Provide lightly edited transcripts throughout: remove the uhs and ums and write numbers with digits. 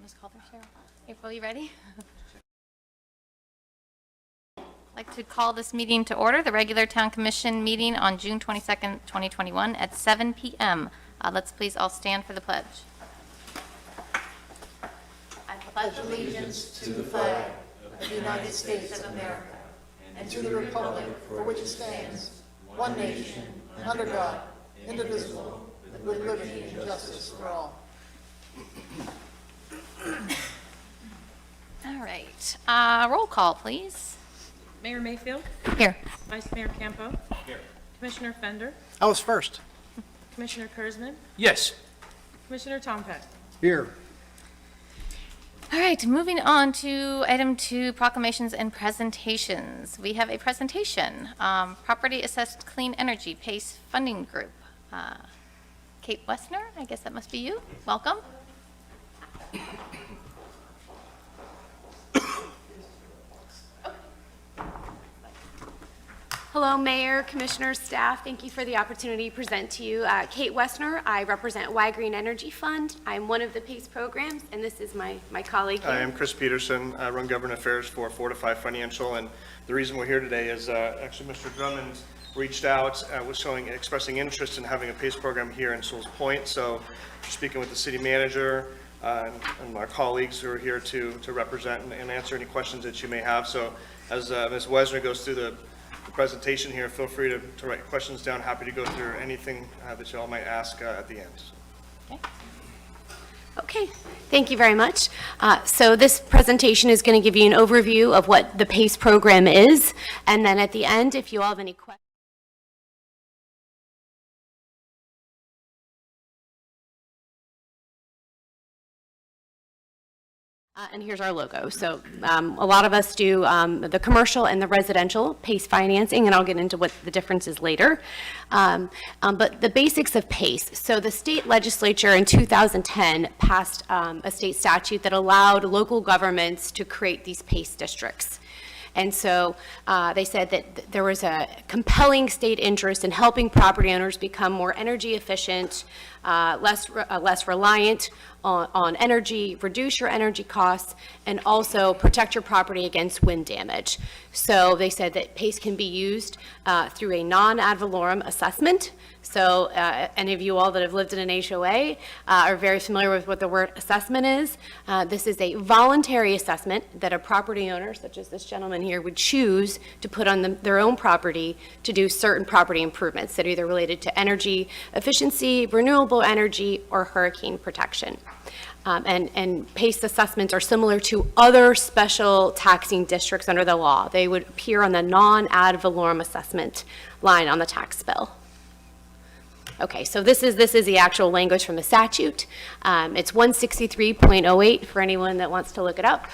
just call there, Cheryl. April, you ready? I'd like to call this meeting to order, the regular Town Commission meeting on June 22nd, 2021 at 7 p.m. Let's please all stand for the pledge. I pledge allegiance to the flag of the United States of America and to the republic for which it stands, one nation, under God, indivisible, with liberty and justice for all. All right. Roll call, please. Mayor Mayfield. Here. Vice Mayor Campo. Here. Commissioner Fender. I was first. Commissioner Kurzman. Yes. Commissioner Tompeck. Here. All right, moving on to item 2, proclamations and presentations. We have a presentation, Property Assessed Clean Energy PACE Funding Group. Kate Wessner, I guess that must be you. Welcome. Hello, Mayor, Commissioners, staff. Thank you for the opportunity to present to you. Kate Wessner, I represent Y Green Energy Fund. I'm one of the PACE programs, and this is my colleague here. I am Chris Peterson. I run government affairs for Fortify Financial, and the reason we're here today is actually Mr. Drummond reached out, expressing interest in having a PACE program here in Sewalls Point. So we're speaking with the city manager and our colleagues who are here to represent and answer any questions that you may have. So as Ms. Wessner goes through the presentation here, feel free to write questions down. Happy to go through anything that you all might ask at the end. Okay. Okay, thank you very much. So this presentation is going to give you an overview of what the PACE program is, and then at the end, if you all have any questions. And here's our logo. So a lot of us do the commercial and the residential PACE financing, and I'll get into what the difference is later. But the basics of PACE. So the state legislature in 2010 passed a state statute that allowed local governments to create these PACE districts. And so they said that there was a compelling state interest in helping property owners become more energy efficient, less reliant on energy, reduce your energy costs, and also protect your property against wind damage. So they said that PACE can be used through a non-ad valorem assessment. So any of you all that have lived in an HOA are very familiar with what the word assessment is. This is a voluntary assessment that a property owner, such as this gentleman here, would choose to put on their own property to do certain property improvements that are either related to energy efficiency, renewable energy, or hurricane protection. And PACE assessments are similar to other special taxing districts under the law. They would appear on the non-ad valorem assessment line on the tax bill. Okay, so this is the actual language from the statute. It's 163.08 for anyone that wants to look it up.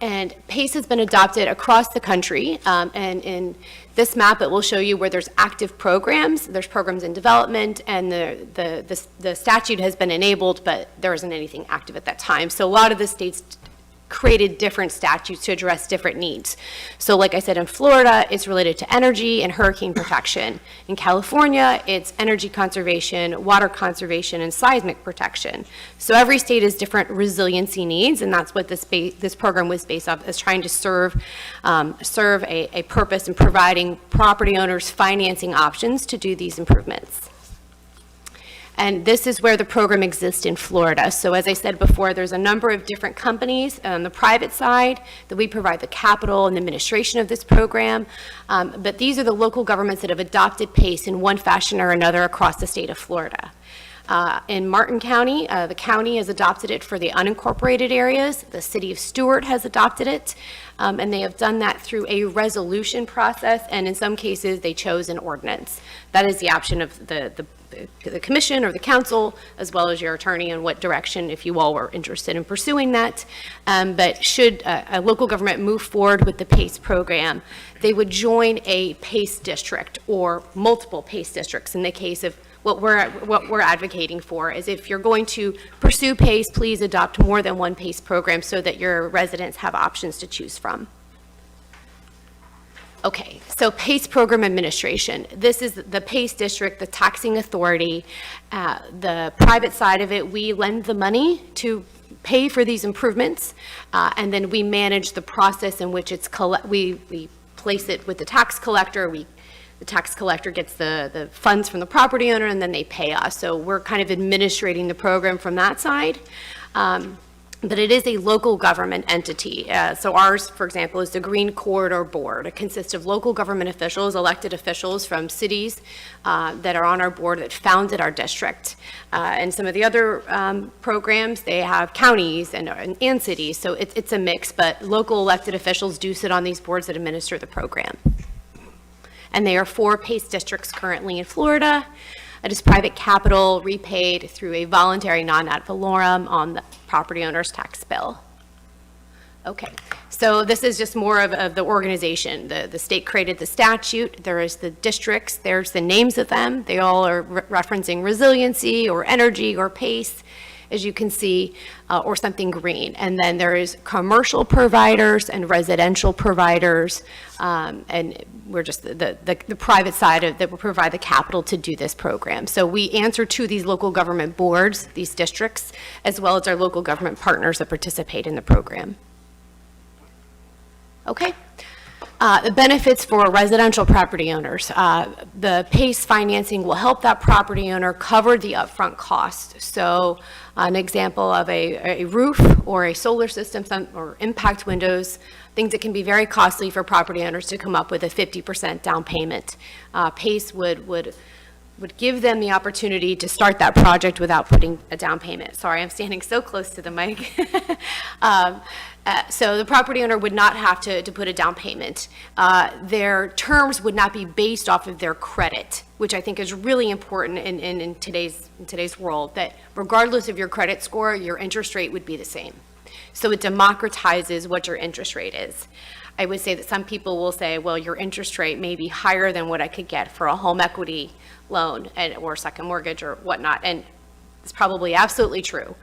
And PACE has been adopted across the country, and in this map it will show you where there's active programs. There's programs in development, and the statute has been enabled, but there isn't anything active at that time. So a lot of the states created different statutes to address different needs. So like I said, in Florida, it's related to energy and hurricane protection. In California, it's energy conservation, water conservation, and seismic protection. So every state has different resiliency needs, and that's what this program was based off, is trying to serve a purpose in providing property owners financing options to do these improvements. And this is where the program exists in Florida. So as I said before, there's a number of different companies on the private side that we provide the capital and administration of this program. But these are the local governments that have adopted PACE in one fashion or another across the state of Florida. In Martin County, the county has adopted it for the unincorporated areas. The city of Stewart has adopted it. And they have done that through a resolution process, and in some cases, they chose an ordinance. That is the option of the commission or the council, as well as your attorney, in what direction, if you all were interested in pursuing that. But should a local government move forward with the PACE program, they would join a PACE district or multiple PACE districts. In the case of what we're advocating for is, if you're going to pursue PACE, please adopt more than one PACE program so that your residents have options to choose from. Okay, so PACE Program Administration. This is the PACE district, the taxing authority. The private side of it, we lend the money to pay for these improvements, and then we manage the process in which we place it with the tax collector. The tax collector gets the funds from the property owner, and then they pay us. So we're kind of administrating the program from that side. But it is a local government entity. So ours, for example, is the Green Corridor Board. It consists of local government officials, elected officials from cities that are on our board that founded our district. And some of the other programs, they have counties and cities, so it's a mix, but local elected officials do sit on these boards that administer the program. And they are 4 PACE districts currently in Florida. It is private capital repaid through a voluntary non-ad valorem on the property owner's tax bill. Okay, so this is just more of the organization. The state created the statute. There is the districts. There's the names of them. They all are referencing resiliency or energy or PACE, as you can see, or something green. And then there is commercial providers and residential providers, and we're just the private side of that will provide the capital to do this program. So we answer to these local government boards, these districts, as well as our local government partners that participate in the program. Okay. The benefits for residential property owners. The PACE financing will help that property owner cover the upfront cost. So an example of a roof or a solar system or impact windows, things that can be very costly for property owners to come up with a 50% down payment. PACE would give them the opportunity to start that project without putting a down payment. Sorry, I'm standing so close to the mic. So the property owner would not have to put a down payment. Their terms would not be based off of their credit, which I think is really important in today's world, that regardless of your credit score, your interest rate would be the same. So it democratizes what your interest rate is. I would say that some people will say, well, your interest rate may be higher than what I could get for a home equity loan or second mortgage or whatnot, and it's probably absolutely true.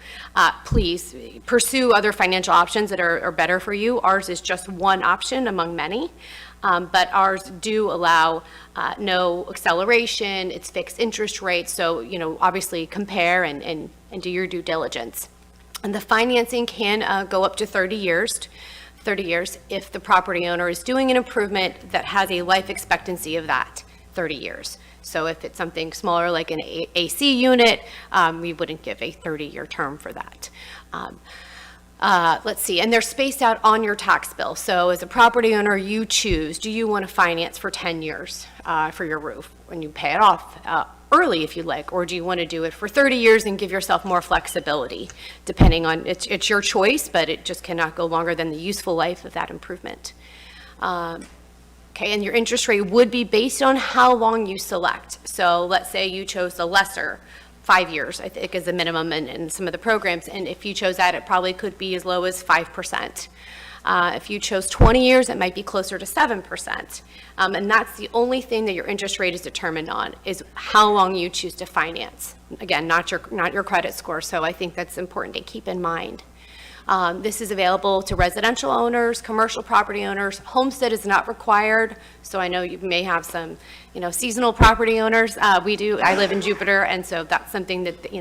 Please pursue other financial options that are better for you. Ours is just one option among many, but ours do allow no acceleration. It's fixed interest rates, so obviously compare and do your due diligence. And the financing can go up to 30 years. 30 years if the property owner is doing an improvement that has a life expectancy of that 30 years. So if it's something smaller like an AC unit, we wouldn't give a 30-year term for that. Let's see, and they're spaced out on your tax bill. So as a property owner, you choose, do you want to finance for 10 years for your roof when you pay it off early if you like, or do you want to do it for 30 years and give yourself more flexibility, depending on, it's your choice, but it just cannot go longer than the useful life of that improvement. Okay, and your interest rate would be based on how long you select. So let's say you chose the lesser, 5 years, I think is the minimum in some of the programs, and if you chose that, it probably could be as low as 5%. If you chose 20 years, it might be closer to 7%. And that's the only thing that your interest rate is determined on, is how long you choose to finance. Again, not your credit score, so I think that's important to keep in mind. This is available to residential owners, commercial property owners. Homestead is not required, so I know you may have some, seasonal property owners. We do. I live in Jupiter, and so that's something that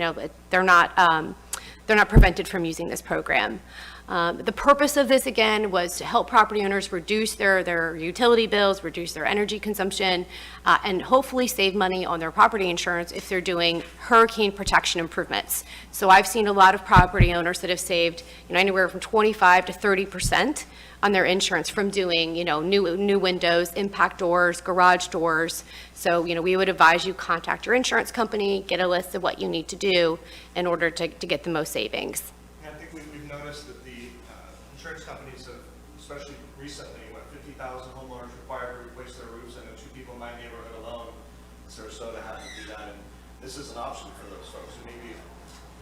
they're not prevented from using this program. The purpose of this, again, was to help property owners reduce their utility bills, reduce their energy consumption, and hopefully save money on their property insurance if they're doing hurricane protection improvements. So I've seen a lot of property owners that have saved anywhere from 25 to 30% on their insurance from doing new windows, impact doors, garage doors. So we would advise you contact your insurance company, get a list of what you need to do in order to get the most savings. I think we've noticed that the insurance companies have, especially recently, 50,000 homeowners required to replace their roofs. I know 2 people in my neighborhood alone in Sarasota had to do that, and this is an option for those folks. So maybe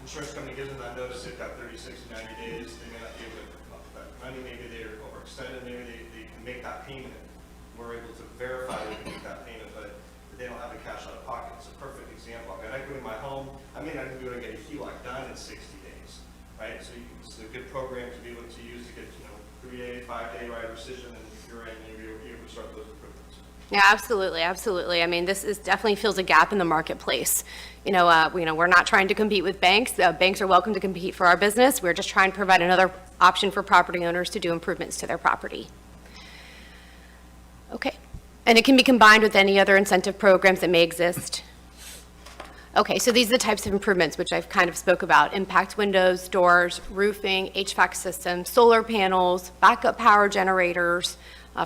insurance company gives them that notice, they've got 30, 60, 90 days, they may not be able to come up with that money, maybe they're overextended, maybe they can make that payment. We're able to verify they can make that payment, but they don't have the cash out of pocket. It's a perfect example. I've got equity in my home. I may not even be able to get a HELOC done in 60 days, right? So it's a good program to be able to use to get, 3-day, 5-day right of rescission, and if you're year end, and you're able to start those improvements. Yeah, absolutely, absolutely. I mean, this is definitely fills a gap in the marketplace. We're not trying to compete with banks. Banks are welcome to compete for our business. We're just trying to provide another option for property owners to do improvements to their property. Okay, and it can be combined with any other incentive programs that may exist. Okay, so these are the types of improvements which I've kind of spoke about: impact windows, doors, roofing, HVAC systems, solar panels, backup power generators.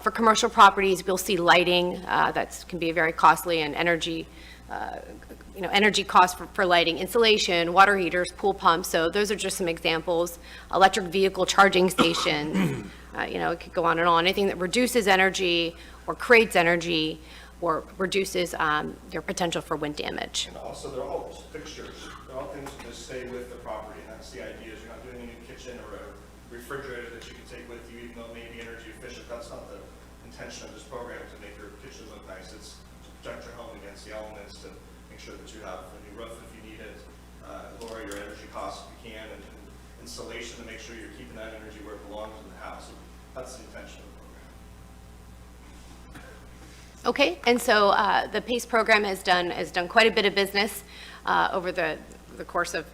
For commercial properties, we'll see lighting that can be very costly, and energy costs for lighting, insulation, water heaters, pool pumps. So those are just some examples. Electric vehicle charging stations, it could go on and on. Anything that reduces energy or creates energy or reduces their potential for wind damage. And also, they're all fixtures. They're all things that just stay with the property, and that's the idea, is you're not doing a new kitchen or a refrigerator that you can take with you, even though it may be energy efficient. That's not the intention of this program, to make your kitchen look nice. It's to protect your home against the elements, to make sure that you have a new roof if you need it, lower your energy costs if you can, and insulation to make sure you're keeping that energy where it belongs in the house. So that's the intention of the program. Okay, and so the PACE program has done quite a bit of business over the course of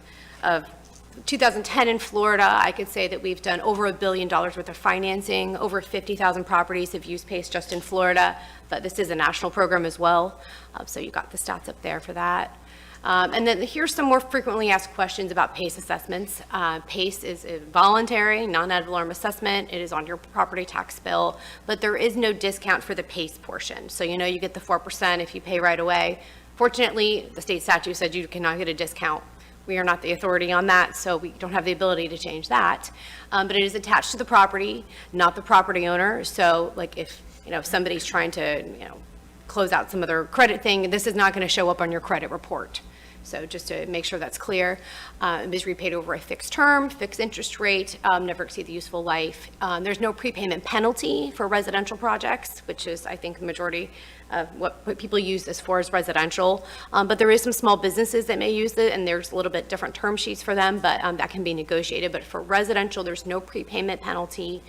2010 in Florida. I could say that we've done over $1 billion worth of financing. Over 50,000 properties have used PACE just in Florida, but this is a national program as well. So you got the stats up there for that. And then here's some more frequently asked questions about PACE assessments. PACE is a voluntary, non-ad valorem assessment. It is on your property tax bill, but there is no discount for the PACE portion. So you get the 4% if you pay right away. Fortunately, the state statute said you cannot get a discount. We are not the authority on that, so we don't have the ability to change that. But it is attached to the property, not the property owner. So like if somebody's trying to close out some other credit thing, this is not going to show up on your credit report. So just to make sure that's clear, it is repaid over a fixed term, fixed interest rate, never exceed the useful life. There's no prepayment penalty for residential projects, which is, I think, the majority of what people use as far as residential. But there is some small businesses that may use it, and there's a little bit different term sheets for them, but that can be negotiated. But for residential, there's no prepayment penalty.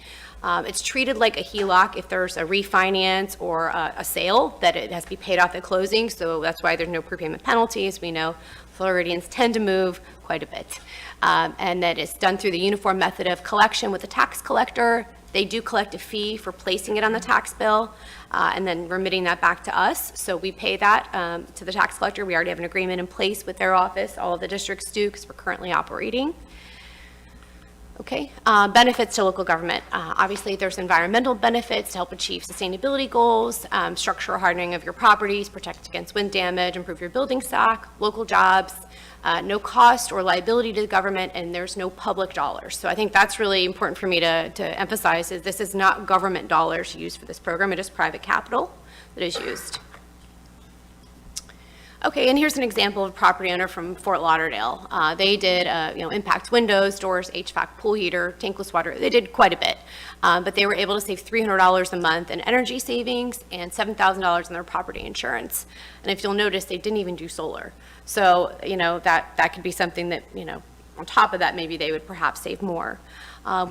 It's treated like a HELOC if there's a refinance or a sale, that it has to be paid off at closing. So that's why there's no prepayment penalties. We know Floridians tend to move quite a bit. And that it's done through the uniform method of collection with the tax collector. They do collect a fee for placing it on the tax bill and then remitting that back to us. So we pay that to the tax collector. We already have an agreement in place with their office. All of the districts do, because we're currently operating. Okay, benefits to local government. Obviously, there's environmental benefits to help achieve sustainability goals, structural hardening of your properties, protect against wind damage, improve your building stock, local jobs, no cost or liability to the government, and there's no public dollars. So I think that's really important for me to emphasize, is this is not government dollars used for this program. It is private capital that is used. Okay, and here's an example of a property owner from Fort Lauderdale. They did, impact windows, doors, HVAC, pool heater, tankless water. They did quite a bit, but they were able to save $300 a month in energy savings and $7,000 in their property insurance. And if you'll notice, they didn't even do solar. So, that could be something that, on top of that, maybe they would perhaps save more.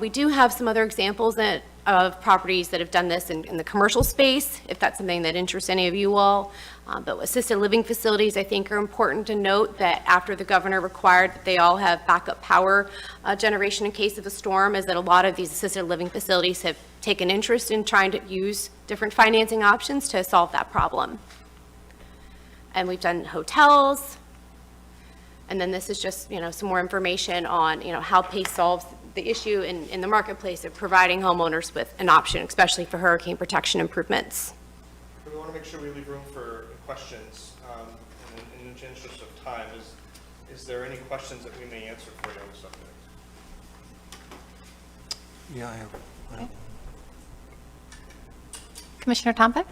We do have some other examples of properties that have done this in the commercial space, if that's something that interests any of you all. But assisted living facilities, I think, are important to note that after the governor required that they all have backup power generation in case of a storm, is that a lot of these assisted living facilities have taken interest in trying to use different financing options to solve that problem. And we've done hotels. And then this is just, some more information on, how PACE solves the issue in the marketplace of providing homeowners with an option, especially for hurricane protection improvements. We want to make sure we leave room for questions. In the interest of time, is there any questions that we may answer for you on the subject? Yeah, I have. Commissioner Tombeck?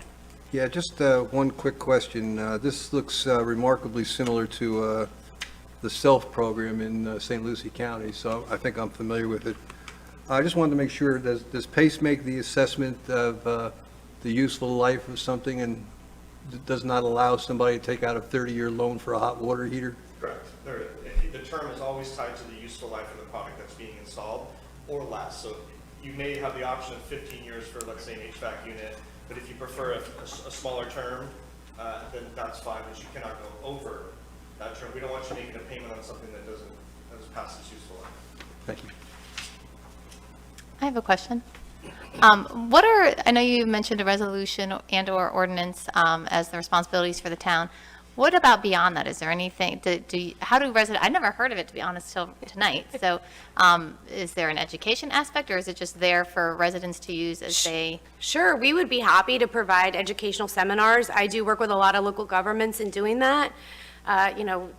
Yeah, just one quick question. This looks remarkably similar to the SELF program in St. Lucie County, so I think I'm familiar with it. I just wanted to make sure, does PACE make the assessment of the useful life of something, and does not allow somebody to take out a 30-year loan for a hot water heater? Correct. The term is always tied to the useful life of the product that's being installed, or less. So you may have the option of 15 years for, let's say, an HVAC unit, but if you prefer a smaller term, then that's fine, but you cannot go over that term. We don't want you making a payment on something that doesn't pass its useful life. Thank you. I have a question. I know you mentioned a resolution and/or ordinance as the responsibilities for the town. What about beyond that? Is there anything, how do residents, I never heard of it, to be honest, till tonight. So is there an education aspect, or is it just there for residents to use as they? Sure, we would be happy to provide educational seminars. I do work with a lot of local governments in doing that.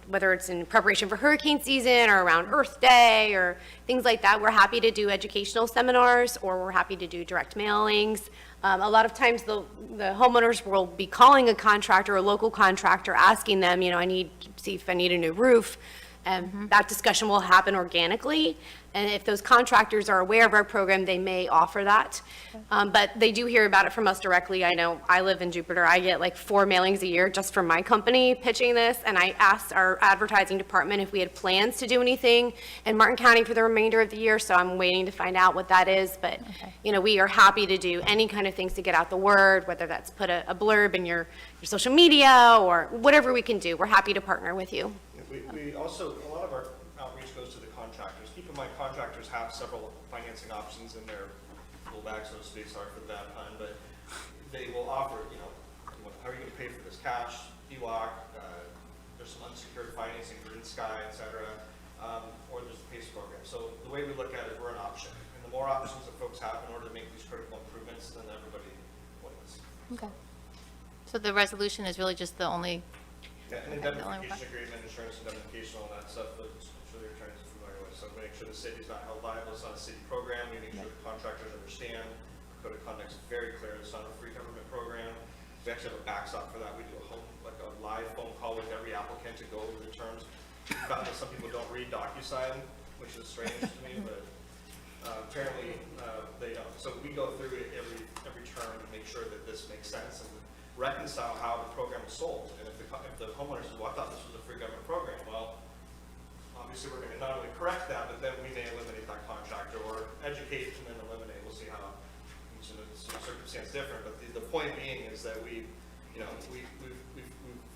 Whether it's in preparation for hurricane season or around Earth Day or things like that, we're happy to do educational seminars, or we're happy to do direct mailings. A lot of times the homeowners will be calling a contractor, a local contractor, asking them, I need to see if I need a new roof. And that discussion will happen organically. And if those contractors are aware of our program, they may offer that. But they do hear about it from us directly. I know I live in Jupiter. I get like 4 mailings a year just from my company pitching this. And I asked our advertising department if we had plans to do anything in Martin County for the remainder of the year. So I'm waiting to find out what that is. But, we are happy to do any kind of things to get out the word, whether that's put a blurb in your social media or whatever we can do. We're happy to partner with you. We also, a lot of our outreach goes to the contractors. Keep in mind, contractors have several financing options in their full bag, so to speak, sorry for that pun, but they will offer, how are you going to pay for this? Cash, HELOC, there's some unsecured financing, Green Sky, et cetera, or there's the PACE program. So the way we look at it, we're an option. And the more options that folks have in order to make these critical improvements, then everybody wins. Okay. So the resolution is really just the only. Yeah, and Okay, the only indemnification agreement, insurance indemnification, all that stuff, that I'm sure the attorneys are familiar with. So make sure the city's not held liable, it's not a city program, we make sure the contractors understand. Code of conduct is very clear, it's not a free government program. We actually have a backstop for that. We do a live phone call with every applicant to go over the terms. We found that some people don't read DocuSign, which is strange to me, but apparently they don't. So we go through it every term to make sure that this makes sense and reconcile how the program is sold. And if the homeowner says, well, I thought this was a free government program, well, obviously we're going to not only correct that, but then we may eliminate that contractor or educate and then eliminate. We'll see how each circumstance different. But the point being is that we've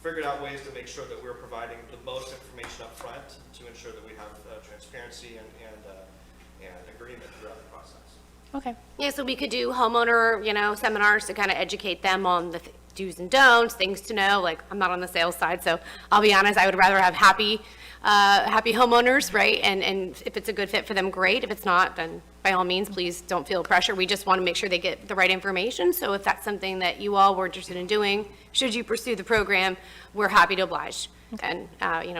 figured out ways to make sure that we're providing the most information up front to ensure that we have transparency and agreement throughout the process. Okay. Yeah, so we could do homeowner, seminars to kind of educate them on the do's and don'ts, things to know. Like, I'm not on the sales side, so I'll be honest, I would rather have happy homeowners, right? And if it's a good fit for them, great. If it's not, then by all means, please don't feel pressure. We just want to make sure they get the right information. So if that's something that you all were interested in doing, should you pursue the program, we're happy to oblige. And,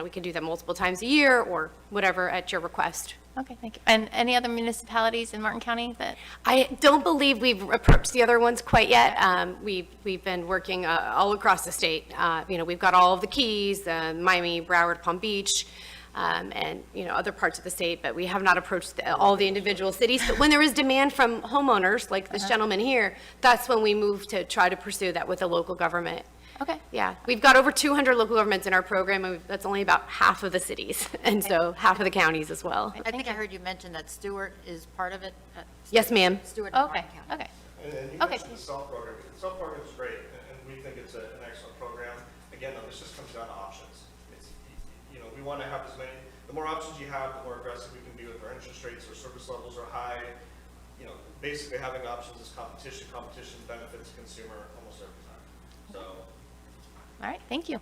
we can do that multiple times a year or whatever at your request. Okay, thank you. And any other municipalities in Martin County that? I don't believe we've approached the other ones quite yet. We've been working all across the state. We've got all of the Keys, Miami, Broward, Palm Beach, and other parts of the state, but we have not approached all the individual cities. But when there is demand from homeowners, like this gentleman here, that's when we move to try to pursue that with the local government. Okay. Yeah, we've got over 200 local governments in our program, and that's only about half of the cities, and so half of the counties as well. I think I heard you mention that Stewart is part of it. Yes, ma'am. Stewart in Martin Okay, County. okay. And you Okay. mentioned the SELF program. The SELF program is great, and we think it's an excellent program. Again, though, this just comes down to options. We want to have as many, the more options you have, the more aggressive we can be with our interest rates, our service levels are high. Basically having options is competition. Competition benefits the consumer almost every time. So. All right, thank you.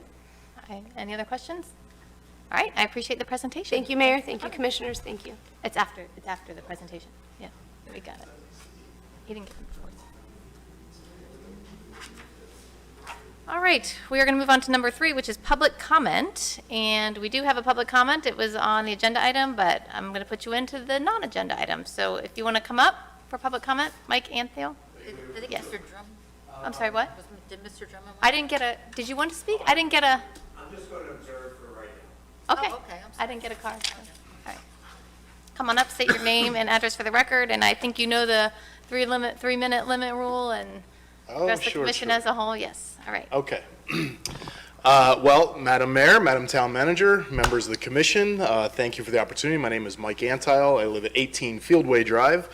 Any other questions? All right, I appreciate the presentation. Thank you, Mayor. Thank you, Commissioners. Thank you. It's after the presentation. Yeah, we got it. He didn't get it before. All right, we are going to move on to number 3, which is public comment. And we do have a public comment. It was on the agenda item, but I'm going to put you into the non-agenda item. So if you want to come up for public comment, Mike and Theo. Did Yes. Mr. Drum? I'm sorry, what? Did Mr. Drummond? I didn't get a, did you want to speak? I didn't get a, I'm just going to observe for right now. okay. Oh, okay, I'm I didn't get a card. All right. Come on up, state your name and address for the record, and I think you know the 3-minute limit rule and address the commission as a whole. Yes, all right. Okay. Well, Madam Mayor, Madam Town Manager, members of the commission, thank you for the opportunity. My name is Mike Antile. I live at 18 Fieldway Drive.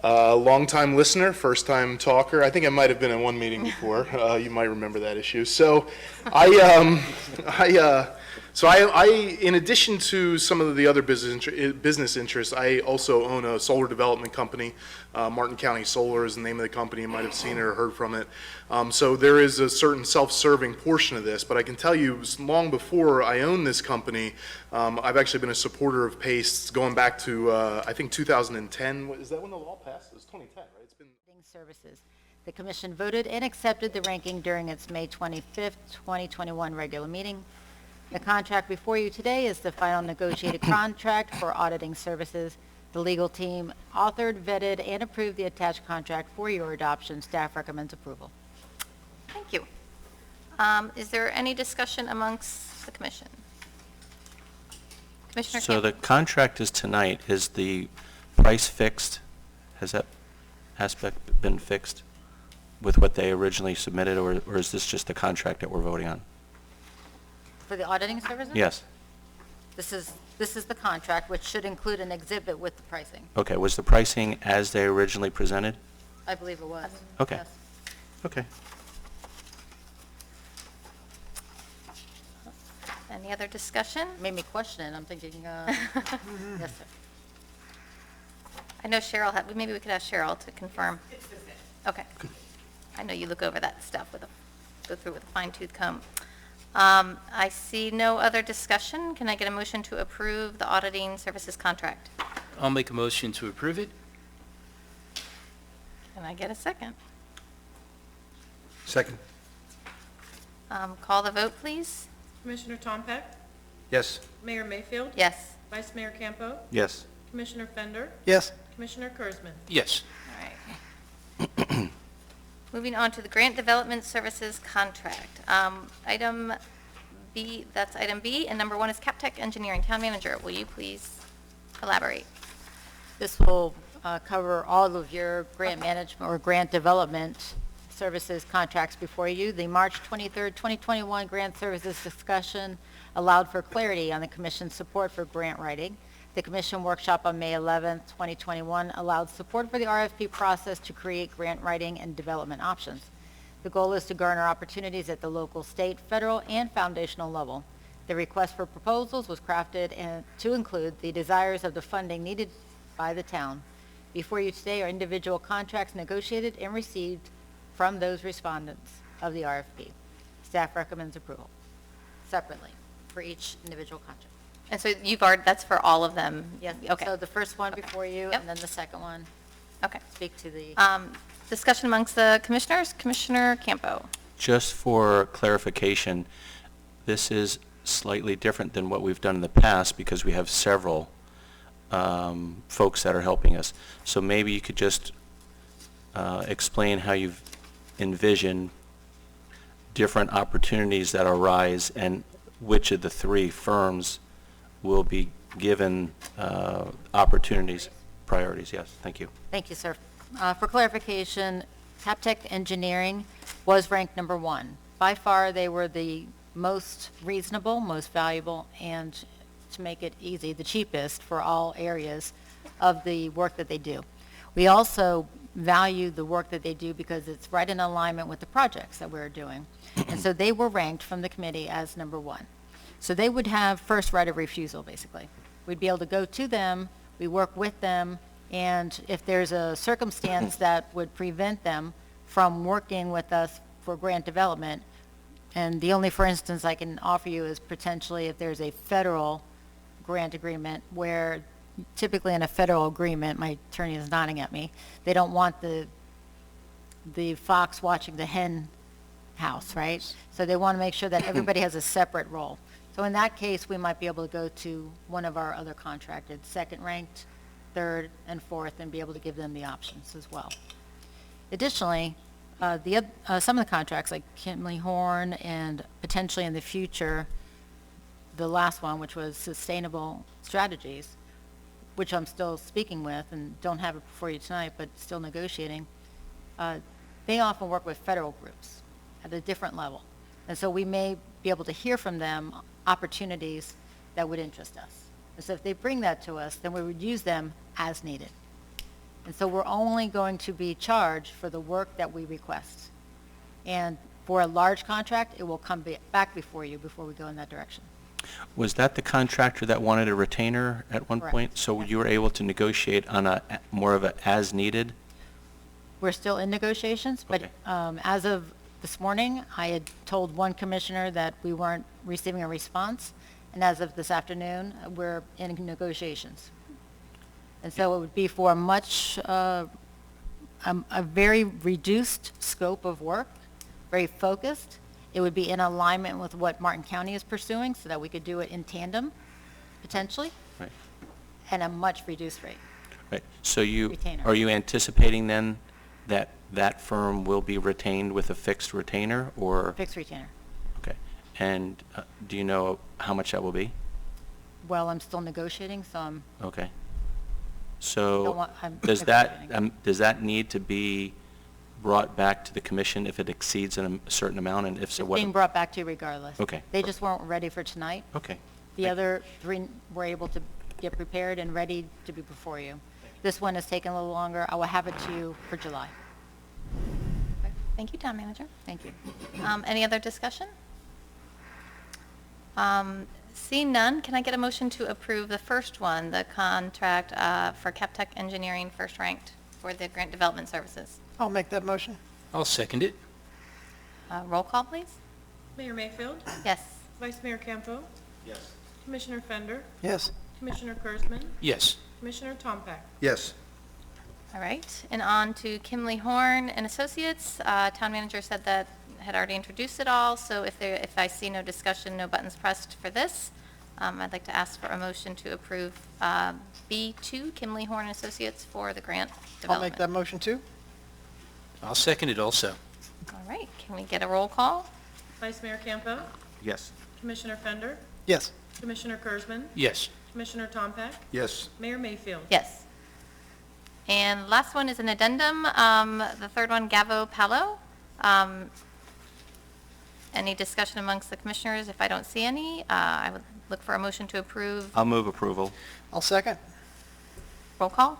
Longtime listener, first-time talker. I think I might have been in one meeting before. You might remember that issue. So I, in addition to some of the other business interests, I also own a solar development company. Martin County Solar is the name of the company. You might have seen it or heard from it. So there is a certain self-serving portion of this, but I can tell you, long before I owned this company, I've actually been a supporter of PACE going back to, I think, 2010. Is that when the law passed? It was 2010, right? It's been... Services. The commission voted and accepted the ranking during its May 25th, 2021 regular meeting. The contract before you today is the final negotiated contract for auditing services. The legal team authored, vetted, and approved the attached contract for your adoption. Staff recommends approval. Thank you. Is there any discussion amongst the commission? Commissioner So Campbell? the contract is tonight. Is the price fixed? Has that aspect been fixed with what they originally submitted, or is this just the contract that we're voting on? For the auditing services? Yes. This is the contract, which should include an exhibit with the pricing. Okay, was the pricing as they originally presented? I believe it was. Okay. Yes. Okay. Any other discussion? Made me question it. I'm thinking, yes, sir. I know Cheryl had, maybe we could ask Cheryl to confirm. Okay. I know you look over that stuff go through with a fine tooth comb. I see no other discussion. Can I get a motion to approve the auditing services contract? I'll make a motion to approve it. Can I get a second? Second? Call the vote, please. Commissioner Tom Peck, Yes. Mayor Mayfield, Yes. Vice Mayor Campo, Yes. Commissioner Fender, Yes. Commissioner Kurzman. Yes. All right. Moving on to the Grant Development Services Contract. Item B, that's item B, and number 1 is CapTech Engineering. Town Manager, will you please elaborate? This will cover all of your grant management or grant development services contracts before you. The March 23rd, 2021 grant services discussion allowed for clarity on the commission's support for grant writing. The commission workshop on May 11th, 2021 allowed support for the RFP process to create grant writing and development options. The goal is to garner opportunities at the local, state, federal, and foundational level. The request for proposals was crafted to include the desires of the funding needed by the town. Before you today are individual contracts negotiated and received from those respondents of the RFP. Staff recommends approval separately for each individual contract. And so you've already, that's for all of them? Yes. Okay. So the first one before you, Yep. and then the second one, Okay. speak to the, Discussion amongst the commissioners. Commissioner Campo. Just for clarification, this is slightly different than what we've done in the past because we have several folks that are helping us. So maybe you could just explain how you've envisioned different opportunities that arise and which of the 3 firms will be given opportunities, priorities. Yes, thank you. thank you, sir. For clarification, CapTech Engineering was ranked number 1. By far, they were the most reasonable, most valuable, and to make it easy, the cheapest for all areas of the work that they do. We also value the work that they do because it's right in alignment with the projects that we're doing. And so they were ranked from the committee as number 1. So they would have first right of refusal, basically. We'd be able to go to them, we work with them, and if there's a circumstance that would prevent them from working with us for grant development, and the only, for instance, I can offer you is potentially if there's a federal grant agreement where typically in a federal agreement, my attorney is nodding at me, they don't want the fox watching the hen house, right? So they want to make sure that everybody has a separate role. So in that case, we might be able to go to one of our other contracted, second ranked, third, and fourth, and be able to give them the options as well. Additionally, some of the contracts like Kimley Horn and potentially in the future, the last one, which was Sustainable Strategies, which I'm still speaking with and don't have it before you tonight, but still negotiating, they often work with federal groups at a different level. And so we may be able to hear from them opportunities that would interest us. And so if they bring that to us, then we would use them as needed. And so we're only going to be charged for the work that we request. And for a large contract, it will come back before you before we go in that direction. Was that the contractor that wanted a retainer at one Correct. point? So Yes. you were able to negotiate on a more of a as-needed? We're still in negotiations, but Okay. as of this morning, I had told one commissioner that we weren't receiving a response, and as of this afternoon, we're in negotiations. And so it would be for a very reduced scope of work, very focused. It would be in alignment with what Martin County is pursuing, so that we could do it in tandem, potentially, Right. and a much reduced rate. Right. So Retainer. are you anticipating then that that firm will be retained with a fixed retainer, or? Fixed retainer. Okay. And do you know how much that will be? Well, I'm still negotiating, so I'm Okay. Don't So want- I'm does negotiating. does that need to be brought back to the commission if it exceeds a certain amount, and if so, It's what? being brought back to you regardless. Okay. They just weren't ready for tonight. Okay. The other three were able to get prepared and ready to be before you. This one has taken a little longer. I will have it to you for July. Thank you, Town Manager. Thank you. Any other discussion? Seeing none, can I get a motion to approve the first one, the contract for Captech Engineering, first ranked for the grant development services? I'll make that motion. I'll second it. Roll call, please. Mayor Mayfield, Yes. Vice Mayor Campo, Yes. Commissioner Fender, Yes. Commissioner Kurzman, Yes. Commissioner Tompak. Yes. All right, and on to Kimley Horn and Associates. Town Manager said that had already introduced it all, so if I see no discussion, no buttons pressed for this, I'd like to ask for a motion to approve B2, Kimley Horn and Associates, for the grant development. I'll make that motion too. I'll second it also. All right, can we get a roll call? Vice Mayor Campo, Yes. Commissioner Fender, Yes. Commissioner Kurzman, Yes. Commissioner Tompak, Yes. Mayor Mayfield. Yes. And last one is an addendum, the third one, Gavo Palo. Any discussion amongst the commissioners? If I don't see any, I would look for a motion to approve. I'll move approval. I'll second. Roll call?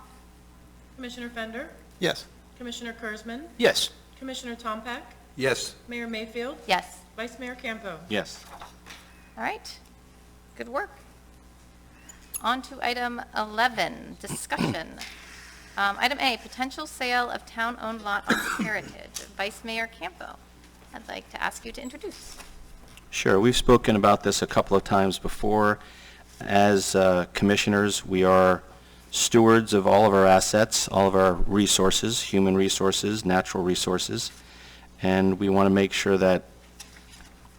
Commissioner Fender, Yes. Commissioner Kurzman, Yes. Commissioner Tompak, Yes. Mayor Mayfield, Yes. Vice Mayor Campo. Yes. All right, good work. On to item 11, discussion. Item A, potential sale of town-owned lot on Heritage. Vice Mayor Campo, I'd like to ask you to introduce. Sure. We've spoken about this a couple of times before. As commissioners, we are stewards of all of our assets, all of our resources, human resources, natural resources, and we want to make sure that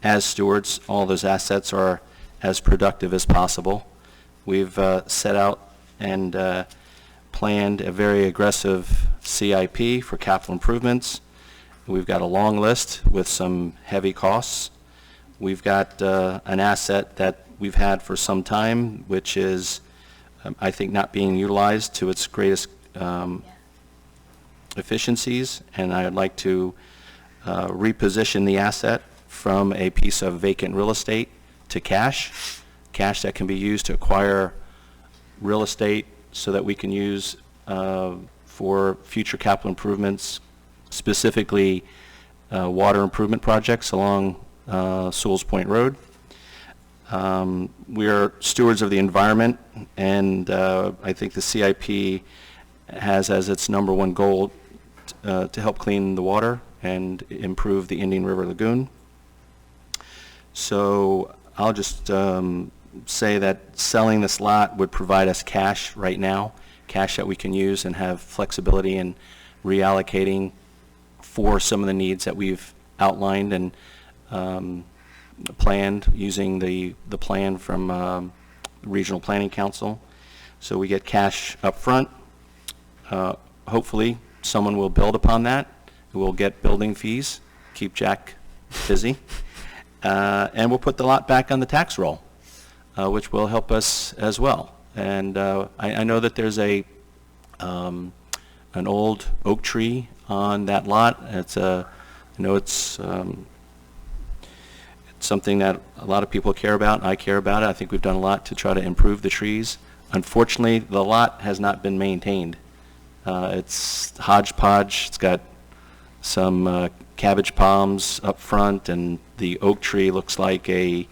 as stewards, all those assets are as productive as possible. We've set out and planned a very aggressive CIP for capital improvements. We've got a long list with some heavy costs. We've got an asset that we've had for some time, which is, I think, not being utilized to its greatest efficiencies, and I'd like to reposition the asset from a piece of vacant real estate to cash that can be used to acquire real estate so that we can use for future capital improvements, specifically water improvement projects along Sewalls Point Road. We are stewards of the environment, and I think the CIP has as its number one goal to help clean the water and improve the Indian River Lagoon. So I'll just say that selling this lot would provide us cash right now, cash that we can use and have flexibility in reallocating for some of the needs that we've outlined and planned using the plan from the Regional Planning Council. So we get cash up front. Hopefully, someone will build upon that. We'll get building fees, keep Jack busy, and we'll put the lot back on the tax roll, which will help us as well. And I know that there's an old oak tree on that lot. It's I know it's something that a lot of people care about. I care about it. I think we've done a lot to try to improve the trees. Unfortunately, the lot has not been maintained It's hodgepodge. It's got some cabbage palms up front, and the oak tree looks like a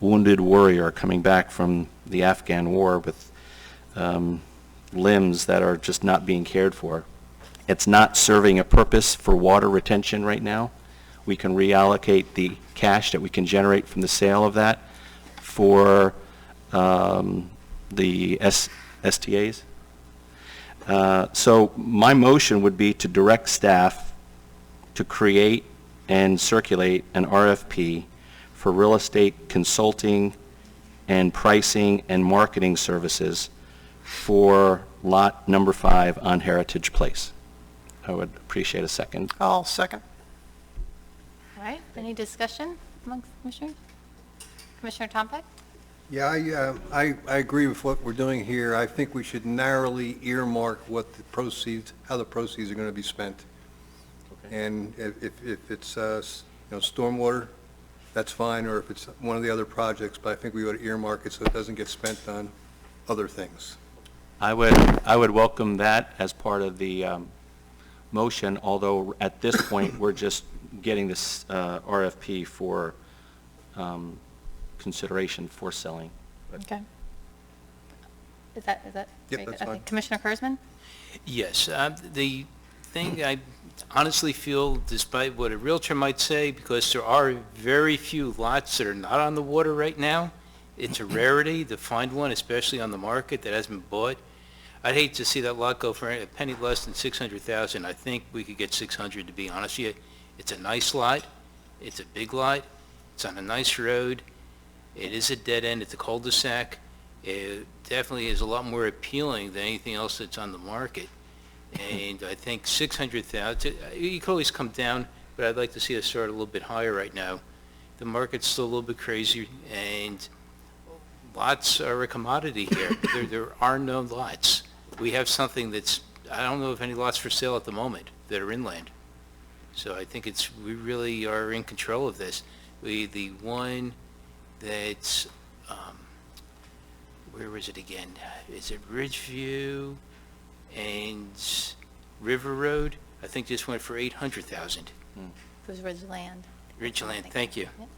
wounded warrior coming back from the Afghan war with limbs that are just not being cared for. It's not serving a purpose for water retention right now. We can reallocate the cash that we can generate from the sale of that for the STAs. So my motion would be to direct staff to create and circulate an RFP for real estate consulting and pricing and marketing services for lot number 5 on Heritage Place. I would appreciate a second. I'll second. All right, any discussion amongst commissioners? Commissioner Tompak? Yeah, I agree with what we're doing here. I think we should narrowly earmark what the proceeds, how the proceeds are going to be spent. And if it's, stormwater, that's fine, or if it's one of the other projects, but I think we ought to earmark it so it doesn't get spent on other things. I would welcome that as part of the motion, although at this point, we're just getting this RFP for consideration for selling. Okay. Is that? Yep, very that's good? Okay. fine. Commissioner Kurzman? Yes, the thing I honestly feel, despite what a realtor might say, because there are very few lots that are not on the water right now, it's a rarity to find one, especially on the market, that hasn't been bought. I'd hate to see that lot go for a penny less than $600,000. I think we could get 600, to be honest with you. It's a nice lot. It's a big lot. It's on a nice road. It is a dead end. It's a cul-de-sac. It definitely is a lot more appealing than anything else that's on the market. And I think 600,000, you could always come down, but I'd like to see us start a little bit higher right now. The market's still a little bit crazy, and lots are a commodity here. There are no lots. We have something that's, I don't know of any lots for sale at the moment that are inland. So I think we really are in control of this. The one that's, where was it again? Is it Ridgeview and River Road? I think this went for 800,000. It was Ridgeland. Ridgeland, thank you. Yep.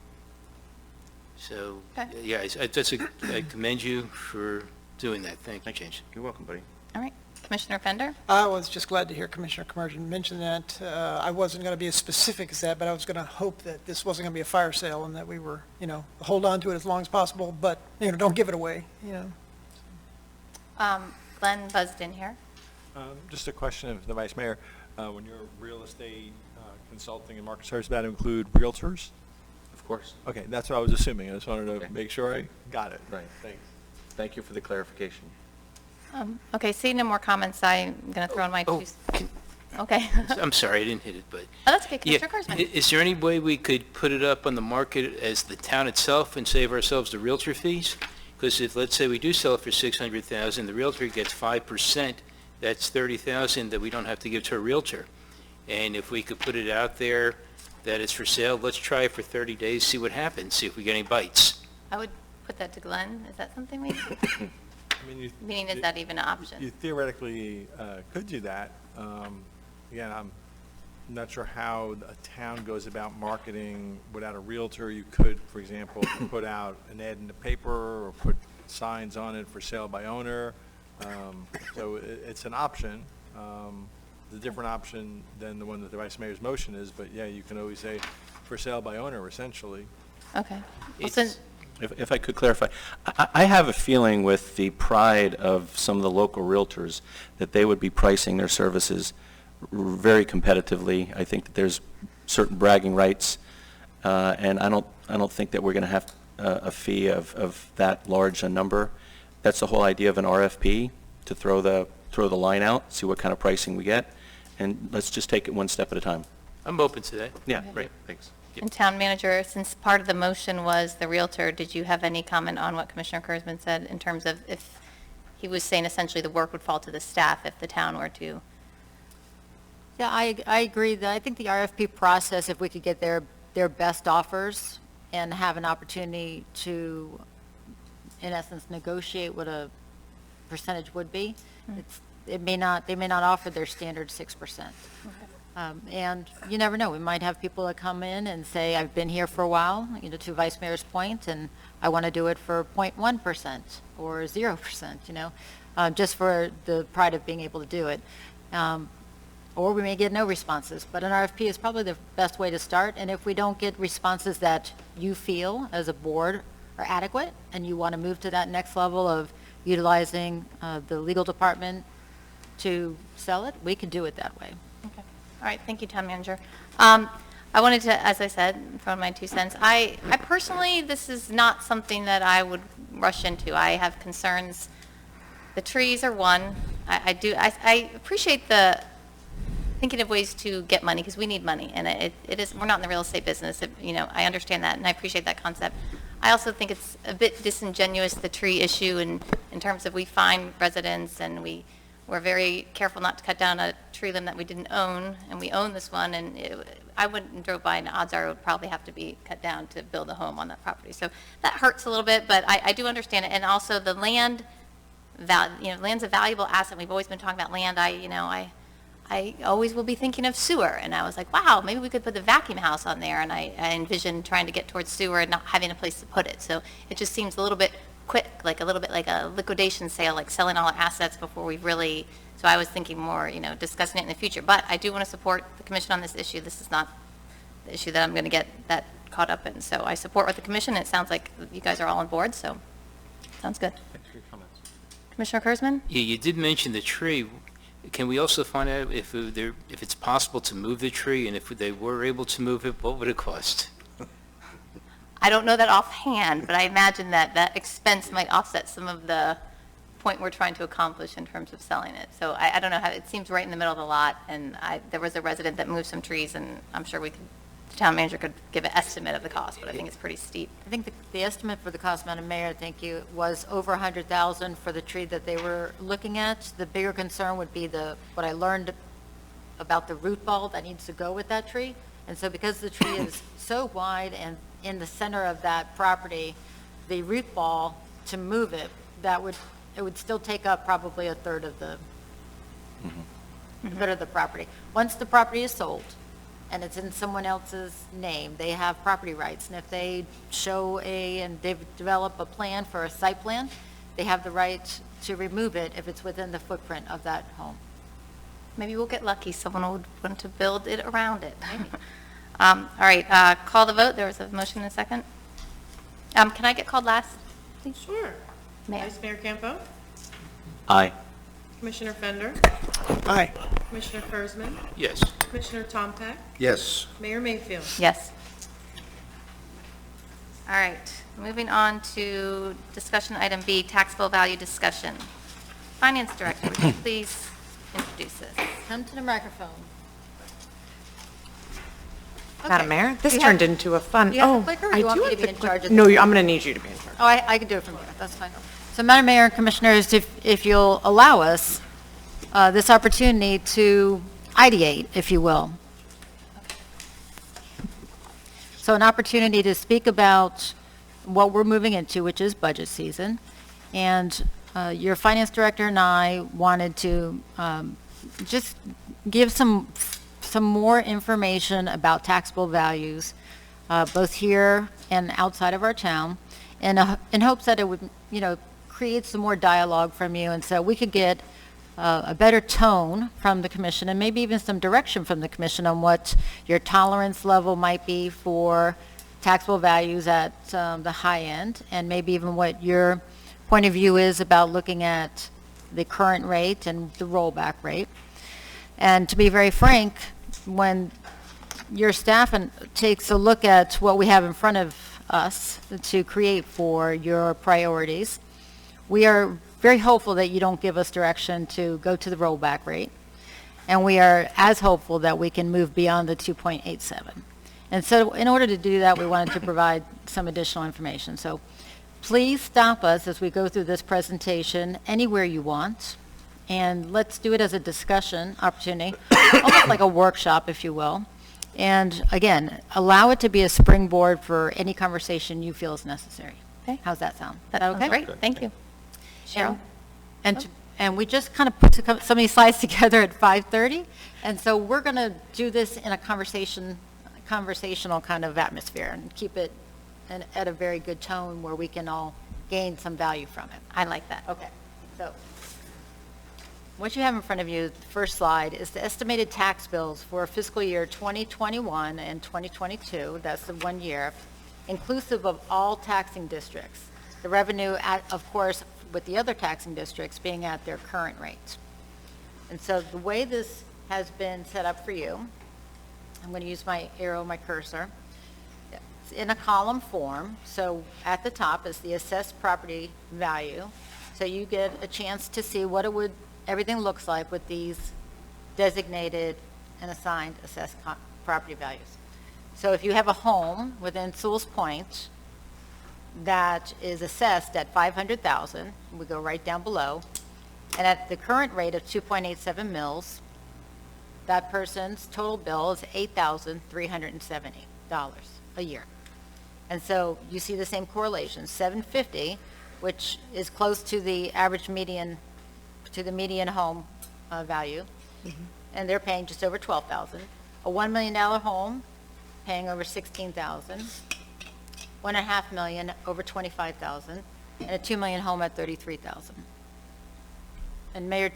So, Okay. yeah, I commend you for doing that. Thank you, James. You're welcome, buddy. All right. Commissioner Fender? I was just glad to hear Commissioner Camerton mention that. I wasn't going to be as specific as that, but I was going to hope that this wasn't going to be a fire sale and that we were, hold on to it as long as possible, but, don't give it away, Glenn buzzed in here. Just a question of the Vice Mayor. When you're real estate consulting and market service, that include realtors? Of course. Okay, that's what I was assuming. I just wanted to Okay. make sure I got it. Right. Thanks. Thank you for the clarification. Okay, seeing no more comments, I'm going to throw in my Oh, two. Okay. I'm sorry, I didn't hit it, but. Oh, that's okay, Yeah, Commissioner Kurzman. is there any way we could put it up on the market as the town itself and save ourselves the realtor fees? Because if, let's say we do sell it for 600,000, the realtor gets 5%, that's 30,000 that we don't have to give to a realtor. And if we could put it out there that it's for sale, let's try it for 30 days, see what happens, see if we get any bites. I would put that to Glenn. Is that something we, I mean, meaning is that even an You option? theoretically could do that. Again, I'm not sure how a town goes about marketing without a realtor. You could, for example, put out an ad in the paper or put signs on it for sale by owner. So it's an option. It's a different option than the one that the Vice Mayor's motion is, but yeah, you can always say for sale by owner, essentially. Okay. Well, It's- since, If I could clarify, I have a feeling with the pride of some of the local realtors that they would be pricing their services very competitively. I think that there's certain bragging rights, and I don't think that we're going to have a fee of that large a number. That's the whole idea of an RFP, to throw the line out, see what kind of pricing we get, and let's just take it one step at a time. I'm open to that. Yeah, Okay. great, thanks. and Town Manager, since part of the motion was the Realtor, did you have any comment on what Commissioner Kurzman said in terms of if, he was saying essentially the work would fall to the staff if the town were to? Yeah, I agree that I think the RFP process, if we could get their best offers and have an opportunity to, in essence, negotiate what a percentage would be, they may not offer their standard 6%. And you never know, we might have people that come in and say, I've been here for a while, to Vice Mayor's point, and I want to do it for 0.1% or 0%, just for the pride of being able to do it. Or we may get no responses, but an RFP is probably the best way to start, and if we don't get responses that you feel as a board are adequate, and you want to move to that next level of utilizing the legal department to sell it, we can do it that way. Okay. All right, thank you, Town Manager. I wanted to, as I said, throw in my 2 cents. I personally, this is not something that I would rush into. I have concerns. The trees are one. I appreciate the thinking of ways to get money, because we need money, and it is, we're not in the real estate business. I understand that, and I appreciate that concept. I also think it's a bit disingenuous, the tree issue, in terms of we find residents, and we're very careful not to cut down a tree limb that we didn't own, and we own this one, and I wouldn't drove by, and odds are it would probably have to be cut down to build a home on that property. So that hurts a little bit, but I do understand it. And also the land's a valuable asset. We've always been talking about land. I always will be thinking of sewer, and I was like, wow, maybe we could put the vacuum house on there, and I envisioned trying to get towards sewer and not having a place to put it. So it just seems a little bit quick, like a little bit like a liquidation sale, like selling all our assets before we've really, so I was thinking more, discussing it in the future. But I do want to support the commission on this issue. This is not the issue that I'm going to get that caught up in. So I support what the commission, it sounds like you guys are all on board, so sounds good. Thanks for your comments. Commissioner Kurzman? Yeah, you did mention the tree. Can we also find out if it's possible to move the tree, and if they were able to move it, what would it cost? I don't know that offhand, but I imagine that expense might offset some of the point we're trying to accomplish in terms of selling it. So I don't know how, it seems right in the middle of the lot, and there was a resident that moved some trees, and I'm sure the town manager could give an estimate of the cost, but I think it's pretty steep. I think the estimate for the cost, Madam Mayor, thank you, was over $100,000 for the tree that they were looking at. The bigger concern would be what I learned about the root ball that needs to go with that tree. And so because the tree is so wide and in the center of that property, the root ball, to move it, it would still take up probably a third of the property. Once the property is sold, and it's in someone else's name, they have property rights. And if they show and they've developed a plan for a site plan, they have the right to remove it if it's within the footprint of that home. Maybe we'll get lucky, someone would want to build it around it. All right, call the vote. There was a motion and a second. Can I get called last? Sure. Mayor. Vice Mayor Campo, Aye. Commissioner Fender, Aye. Commissioner Kurzman, Yes. Commissioner Tompak, Yes. Mayor Mayfield. Yes. All right, moving on to discussion item B, taxable value discussion. Finance Director, would you please introduce this? Come to the microphone. Madam Okay. Mayor, this Do you have- turned into a fun. do you have Oh, the clicker, or I you want do me to have be the in charge clicker. of No, this? I'm going to need you to be in charge. Oh, I can do it from here, that's fine. So Madam Mayor and Commissioners, if you'll allow us this opportunity to ideate, if you will. So an opportunity to speak about what we're moving into, which is budget season. And your Finance Director and I wanted to just give some more information about taxable values, both here and outside of our town, in hopes that it would, create some more dialogue from you, and so we could get a better tone from the commission, and maybe even some direction from the commission on what your tolerance level might be for taxable values at the high end, and maybe even what your point of view is about looking at the current rate and the rollback rate. And to be very frank, when your staff takes a look at what we have in front of us to create for your priorities, we are very hopeful that you don't give us direction to go to the rollback rate. And we are as hopeful that we can move beyond the 2.87. And so in order to do that, we wanted to provide some additional information. So please stop us as we go through this presentation anywhere you want. And let's do it as a discussion opportunity, almost like a workshop, if you will. And again, allow it to be a springboard for any conversation you feel is necessary. Okay. How's that sound? That Is sounds okay? great, thank you. Cheryl? And and we just kind of put some of these slides together at 5:30, and so we're going to do this in a conversational kind of atmosphere and keep it at a very good tone where we can all gain some value from it. I like that. Okay, so what you have in front of you, the first slide, is the estimated tax bills for fiscal year 2021 and 2022. That's the 1 year, inclusive of all taxing districts. The revenue, of course, with the other taxing districts being at their current rates. And so the way this has been set up for you, I'm going to use my arrow, my cursor. It's in a column form. So at the top is the assessed property value. So you get a chance to see what everything looks like with these designated and assigned assessed property values. So if you have a home within Sewalls Point that is assessed at $500,000, we go right down below, and at the current rate of 2.87 mils, that person's total bill is $8,370 a year. And so you see the same correlation, $750, which is close to the average median, to the median home value, and they're paying just over $12,000. A $1 million home, paying over $16,000. $1.5 million over $25,000, and a $2 million home at $33,000. And Mayor,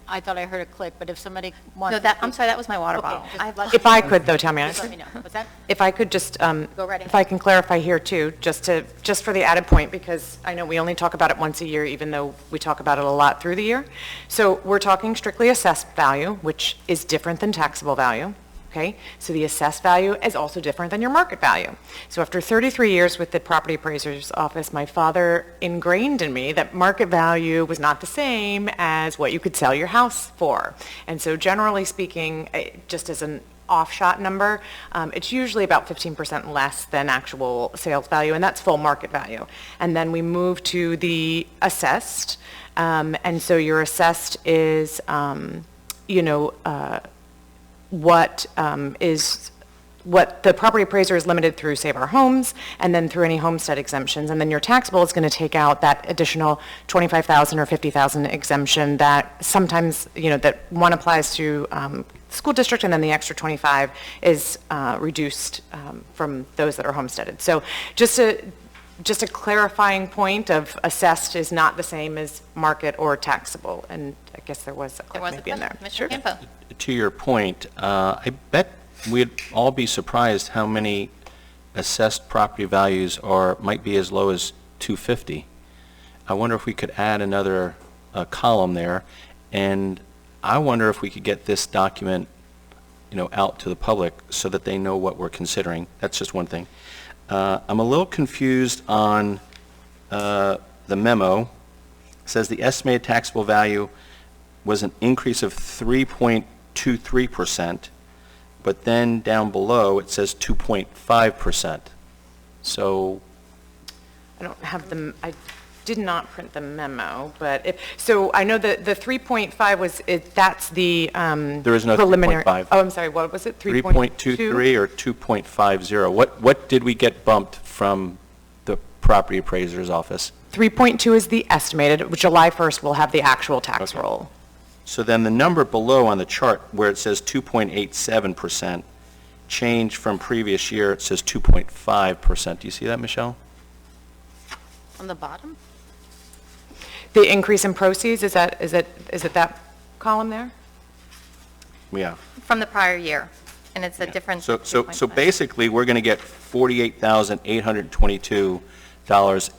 I thought I heard a click, but if somebody wants. No, I'm sorry, that was my water bottle. If I could, though, Tammy, Just let me know. What's that? if I could just, Go right if I ahead. can clarify here too, just for the added point, because I know we only talk about it once a year, even though we talk about it a lot through the year. So we're talking strictly assessed value, which is different than taxable value. Okay, so the assessed value is also different than your market value. So after 33 years with the property appraiser's office, my father ingrained in me that market value was not the same as what you could sell your house for. And so generally speaking, just as an offshot number, it's usually about 15% less than actual sales value, and that's full market value. And then we move to the assessed, and so your assessed is, what the property appraiser is limited through Save Our Homes, and then through any homestead exemptions. And then your taxable is going to take out that additional $25,000 or $50,000 exemption that sometimes, that one applies to school district, and then the extra 25 is reduced from those that are homesteaded. So just a clarifying point of assessed is not the same as market or taxable. And I guess there was a There click was a maybe in there. question. Mr. Campo. To your point, I bet we'd all be surprised how many assessed property values might be as low as 250. I wonder if we could add another column there, and I wonder if we could get this document, out to the public so that they know what we're considering. That's just one thing. I'm a little confused on the memo. It says the estimated taxable value was an increase of 3.23%, but then down below it says 2.5%. So I don't have I did not print the memo, but so I know that the 3.5 was, that's the there is no preliminary. 3.5. Oh, I'm sorry, what was it? 3.23 or 2.50? What did we get bumped from the property appraiser's office? 3.2 is the estimated. July 1st, we'll have the actual tax roll. So then the number below on the chart where it says 2.87% change from previous year, it says 2.5%. Do you see that, Michelle? On the bottom? The increase in proceeds, is it that column there? Yeah. From the prior year, and it's a difference of So 2.5. basically, we're going to get $48,822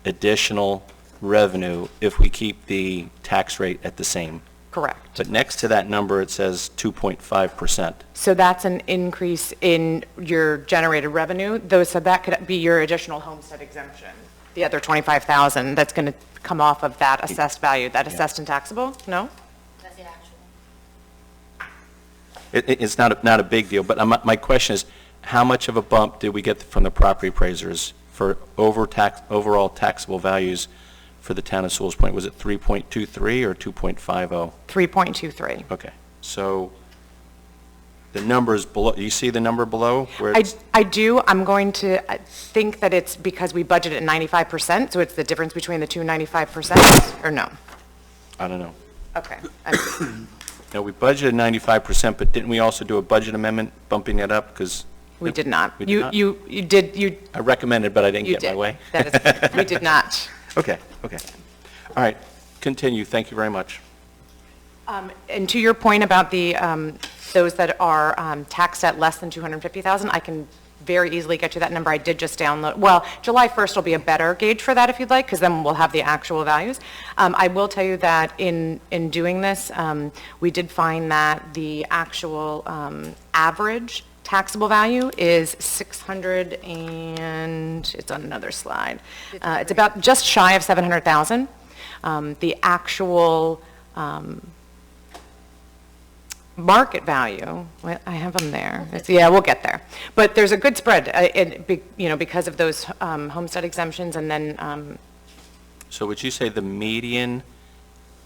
additional revenue if we keep the tax rate at the same. Correct. But next to that number, it says 2.5%. So that's an increase in your generated revenue. So that could be your additional homestead exemption, the other $25,000 that's going to come off of that assessed value, that assessed and taxable? No? That's the actual. It's not a big deal, but my question is, how much of a bump did we get from the property appraisers for overall taxable values for the town of Sewalls Point? Was it 3.23 or 2.50? 3.23. Okay, so the numbers below, you see the number below? Where it's, I do. I'm going to think that it's because we budgeted at 95%, so it's the difference between the two 95%, or no? I don't know. Okay. Now, we budgeted 95%, but didn't we also do a budget amendment bumping it up? Because We did not. We did not? You did, I recommended, but I didn't you get my did. way. That is, we did not. Okay, okay. All right, continue. Thank you very much. And to your point about the, those that are taxed at less than 250,000, I can very easily get you that number. I did just download, well, July 1st will be a better gauge for that if you'd like, because then we'll have the actual values. I will tell you that in doing this, we did find that the actual average taxable value is 600 and, it's on another slide. It's about just shy of 700,000. The actual market value, well, I have them there. Yeah, we'll get there. But there's a good spread, because of those homestead exemptions, and then, So would you say the median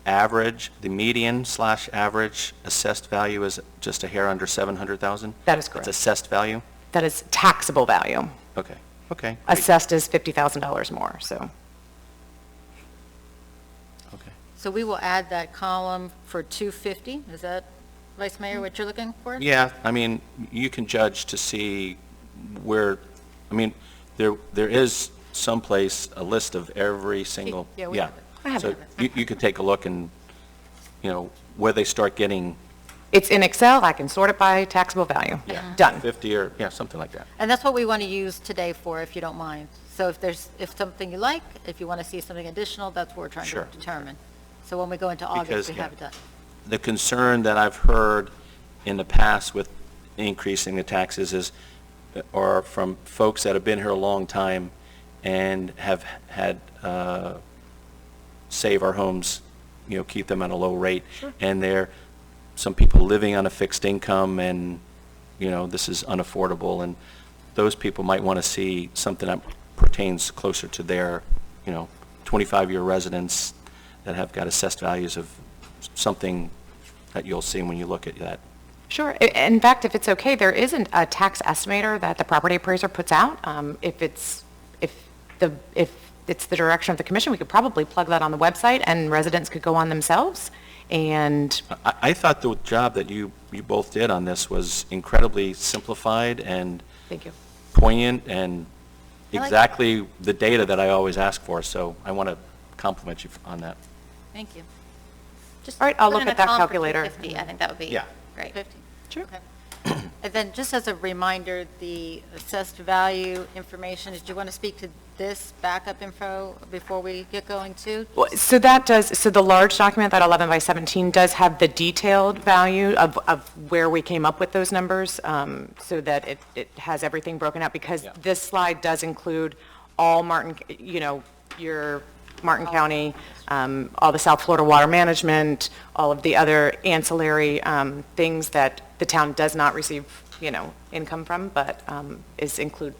average, the median/average assessed value is just a hair under 700,000? That is correct. It's assessed value? that is taxable value. Okay, okay. great. Assessed is $50,000 more, so. Okay. So we will add that column for 250, is that, Vice Mayor, what you're looking for? Yeah, I mean, you can judge to see where, I mean, there is someplace a list of every single, Yeah, we have it. I have So you could take a look and, where they start getting It's in Excel, I can sort it by taxable value. Yeah. Done. 50 or, yeah, something like that. And that's what we want to use today for, if you don't mind. So if something you like, if you want to see something additional, that's what we're trying to Sure. determine. So when we go into August, Because, we yeah. have it done. The concern that I've heard in the past with increasing the taxes is, or from folks that have been here a long time and have had, save our homes, keep them at a low rate. And some people living on a fixed income and, this is unaffordable. And those people might want to see something that pertains closer to their, 25-year residents that have got assessed values of something that you'll see when you look at that. Sure. In fact, if it's okay, there isn't a tax estimator that the property appraiser puts out. If it's the direction of the commission, we could probably plug that on the website and residents could go on themselves. And I thought the job that you both did on this was incredibly simplified and thank you. poignant and I like- exactly the data that I always ask for, so I want to compliment you on that. Thank you. Just All right, I'll put look in a at that column for calculator. 250. I think that would be Yeah. great. 50? Sure. Okay. And then just as a reminder, the assessed value information, did you want to speak to this backup info before we get going too? Well, so the large document, that 11 by 17, does have the detailed value of where we came up with those numbers, so that it has everything broken out, because Yeah. this slide does include all your Martin County, all the South Florida water management, all of the other ancillary things that the town does not receive, income from, but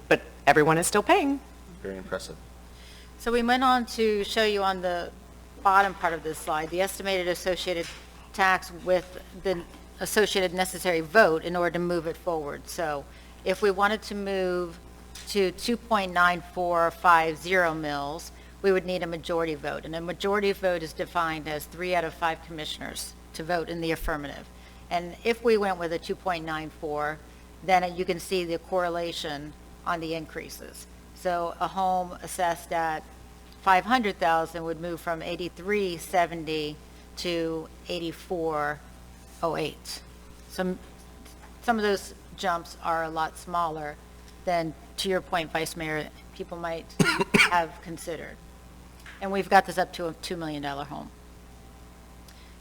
but everyone is still paying. Very impressive. So we went on to show you on the bottom part of this slide, the estimated associated tax with the associated necessary vote in order to move it forward. So if we wanted to move to 2.9450 mils, we would need a majority vote. And a majority vote is defined as 3 out of 5 commissioners to vote in the affirmative. And if we went with a 2.94, then you can see the correlation on the increases. So a home assessed at 500,000 would move from 8370 to 8408. Some of those jumps are a lot smaller than, to your point, Vice Mayor, people might have considered. And we've got this up to a $2 million home.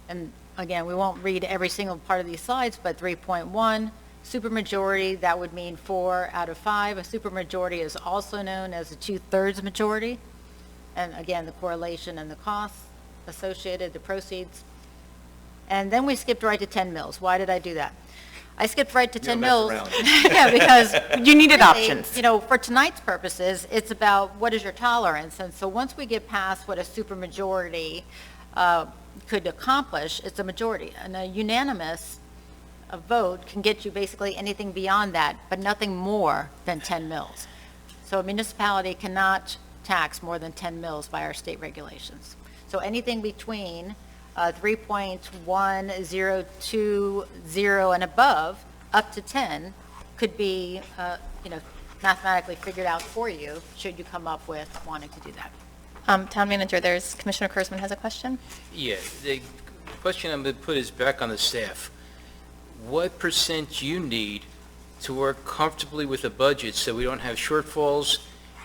And again, we won't read every single part of these slides, but 3.1, supermajority, that would mean 4 out of 5. A supermajority is also known as a 2/3 majority. And again, the correlation and the costs associated, the proceeds. And then we skipped right to 10 mils. Why did I do that? I skipped right to 10 mils. Yeah, because You needed really, options. for tonight's purposes, it's about what is your tolerance. And so once we get past what a supermajority could accomplish, it's a majority. And a unanimous vote can get you basically anything beyond that, but nothing more than 10 mils. So a municipality cannot tax more than 10 mils by our state regulations. So anything between 3.1020 and above, up to 10, could be, mathematically figured out for you, should you come up with wanting to do that. Town Manager, there's, Commissioner Kurzman has a question. Yeah, the question I'm going to put is back on the staff. What % you need to work comfortably with a budget so we don't have shortfalls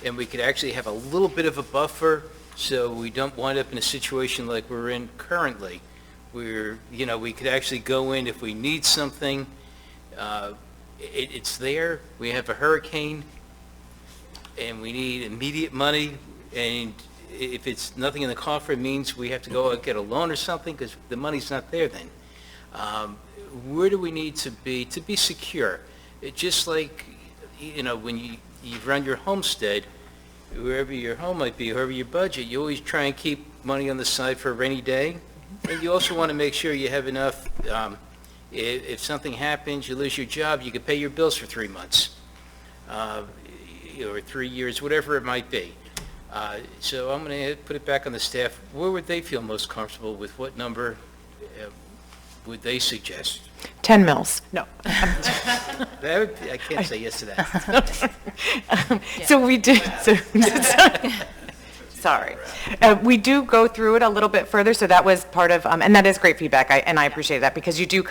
and we could actually have a little bit of a buffer so we don't wind up in a situation like we're in currently, where, we could actually go in if we need something, it's there, we have a hurricane, and we need immediate money, and if it's nothing in the coffer, it means we have to go out get a loan or something, because the money's not there then. Where do we need to be secure? Just like, when you run your homestead, wherever your home might be, wherever your budget, you always try and keep money on the side for a rainy day. And you also want to make sure you have enough, if something happens, you lose your job, you can pay your bills for 3 months, or 3 years, whatever it might be. So I'm going to put it back on the staff. Where would they feel most comfortable with? What number would they suggest? 10 mils. No. I can't say yes to that. So we do, sorry. We do go through it a little bit further, so that was part of, and that is great feedback, and I appreciate that, because you do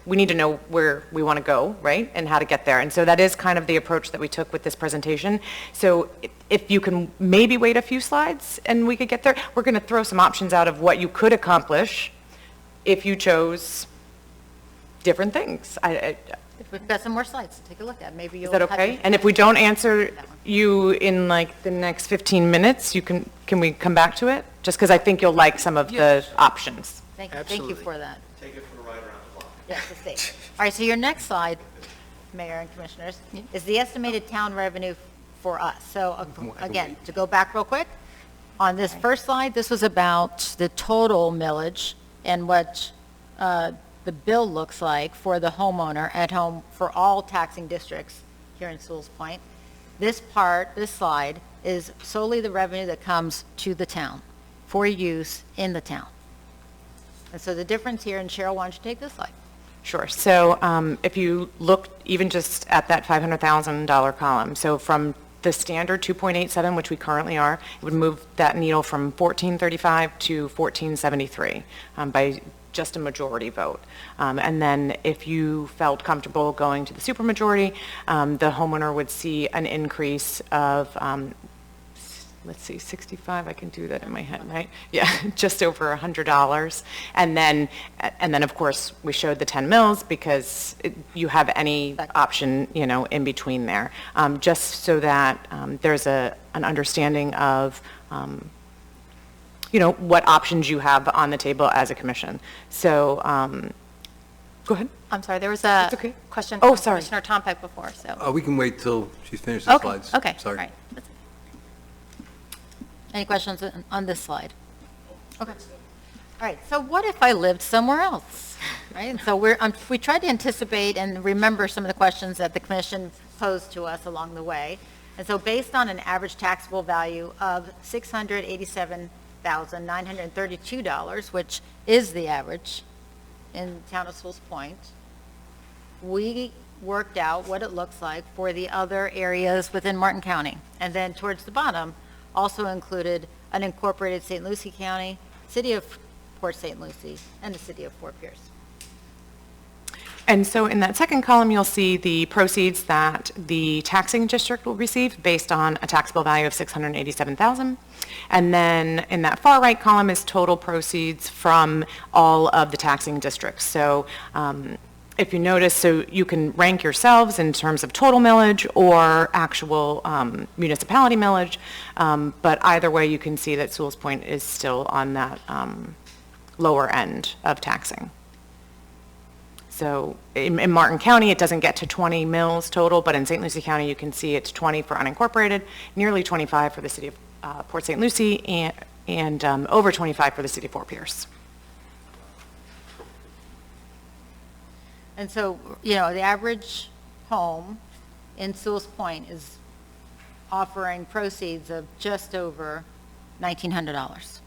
we need to know where we want to go, right, and how to get there. And so that is kind of the approach that we took with this presentation. So if you can maybe wait a few slides and we could get there, we're going to throw some options out of what you could accomplish if you chose different things. We've got some more slides to take a look at. Maybe Is you'll that have okay? to- And if we don't answer you in like the next 15 minutes, can we come back to it? Just because I think you'll like some of the options. Thank you Absolutely. for that. Take it for the ride around the block. Yes, the state. All right, so your next slide, Mayor and Commissioners, is the estimated town revenue for us. So again, to go back real quick, on this first slide, this was about the total millage and what the bill looks like for the homeowner at home for all taxing districts here in Sewalls Point. This slide, is solely the revenue that comes to the town for use in the town. And so the difference here, and Cheryl, why don't you take this slide? Sure. So if you look even just at that $500,000 column, so from the standard 2.87, which we currently are, it would move that needle from 1435 to 1473 by just a majority vote. And then if you felt comfortable going to the supermajority, the homeowner would see an increase of, let's see, 65, I can do that in my head, right? Yeah, just over $100. And then, of course, we showed the 10 mils because you have any option, in between there, just so that there's an understanding of what options you have on the table as a commission. So, go ahead. I'm sorry, there was a It's okay. question Oh, from sorry. Commissioner Tompeck before, so. We can wait till she finishes the Okay, slides. okay, all Sorry. right. Any questions on this slide? Okay. All right, so what if I lived somewhere else, right? And so we tried to anticipate and remember some of the questions that the commission posed to us along the way. And so based on an average taxable value of $687,932, which is the average in the town of Sewalls Point, we worked out what it looks like for the other areas within Martin County. And then towards the bottom, also included unincorporated St. Lucie County, City of Port St. Lucie, and the City of Fort Pierce. And so in that second column, you'll see the proceeds that the taxing district will receive based on a taxable value of $687,000. And then in that far right column is total proceeds from all of the taxing districts. So if you notice, so you can rank yourselves in terms of total millage or actual municipality millage, but either way, you can see that Sewalls Point is still on that lower end of taxing. So in Martin County, it doesn't get to 20 mills total, but in St. Lucie County, you can see it's 20 for unincorporated, nearly 25 for the City of Port St. Lucie, and over 25 for the City of Fort Pierce. And so, the average home in Sewalls Point is offering proceeds of just over $1,900.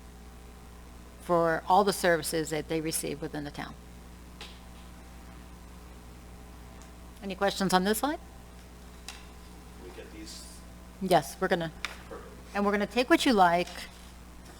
for all the services that they receive within the town. Any questions on this slide? We get these. Yes, we're gonna take what you like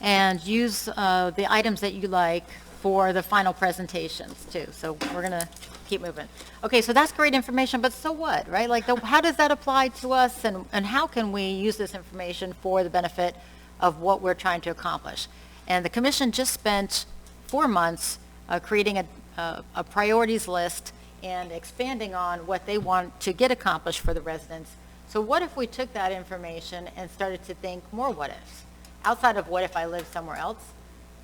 and use the items that you like for the final presentations too. So we're gonna keep moving. Okay, so that's great information, but so what, right? Like, how does that apply to us, and how can we use this information for the benefit of what we're trying to accomplish? And the commission just spent 4 months creating a priorities list and expanding on what they want to get accomplished for the residents. So what if we took that information and started to think more what ifs? Outside of what if I lived somewhere else,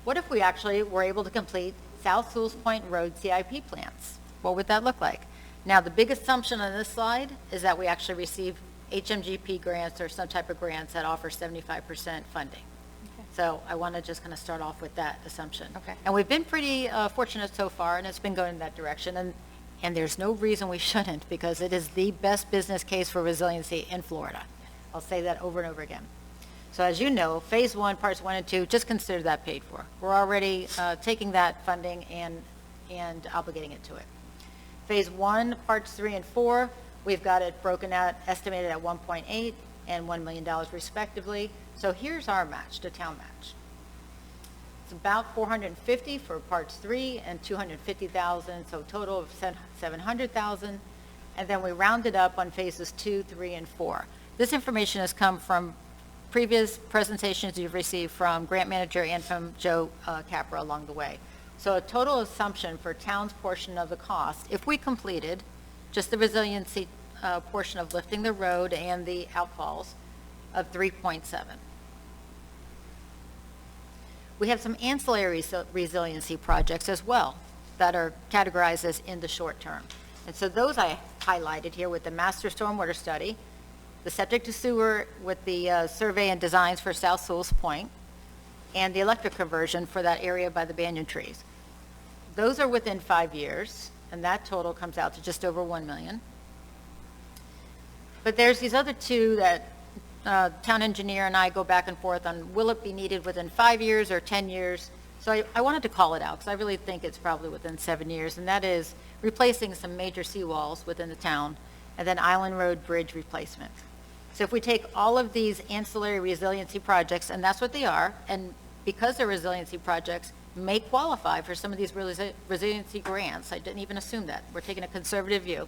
what if we actually were able to complete South Sewalls Point Road CIP plans? What would that look like? Now, the big assumption on this slide is that we actually receive HMGP grants or some type of grants that offer 75% funding. So I want to just kind of start off with that assumption. Okay. And we've been pretty fortunate so far, and it's been going in that direction. And there's no reason we shouldn't, because it is the best business case for resiliency in Florida. I'll say that over and over again. So as you know, Phase 1, Parts 1 and 2, just consider that paid for. We're already taking that funding and obligating it to it. Phase 1, Parts 3 and 4, we've got it broken out, estimated at 1.8 and $1 million respectively. So here's our match, the town match. It's about 450 for Parts 3 and 250,000, so total of 700,000. And then we rounded up on Phases 2, 3, and 4. This information has come from previous presentations you've received from Grant Manager and from Joe Capra along the way. So a total assumption for town's portion of the cost, if we completed just the resiliency portion of lifting the road and the outfalls, of 3.7. We have some ancillary resiliency projects as well that are categorized as in the short term. And so those I highlighted here with the master stormwater study, the septic to sewer with the survey and designs for South Sewalls Point, and the electric conversion for that area by the banyan trees. Those are within 5 years, and that total comes out to just over 1 million. But there's these other two that town engineer and I go back and forth on, will it be needed within 5 years or 10 years? So I wanted to call it out, because I really think it's probably within 7 years, and that is replacing some major seawalls within the town, and then Island Road Bridge replacement. So if we take all of these ancillary resiliency projects, and that's what they are, and because they're resiliency projects, may qualify for some of these resiliency grants. I didn't even assume that. We're taking a conservative view.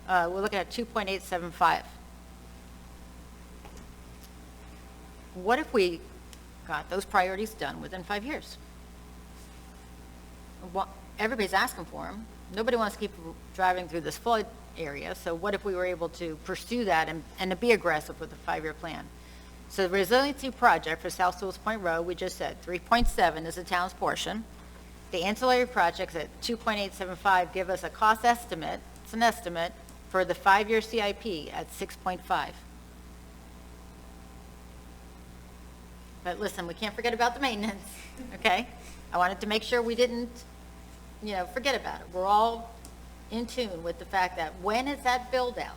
We're looking at 2.875. What if we got those priorities done within 5 years? Well, everybody's asking for them. Nobody wants to keep driving through this flood area, so what if we were able to pursue that and to be aggressive with a 5-year plan? So the resiliency project for South Sewalls Point Road, we just said 3.7 is the town's portion. The ancillary projects at 2.875 give us a cost estimate, it's an estimate, for the 5-year CIP at 6.5. But listen, we can't forget about the maintenance, okay? I wanted to make sure we didn't, forget about it. We're all in tune with the fact that when is that build out?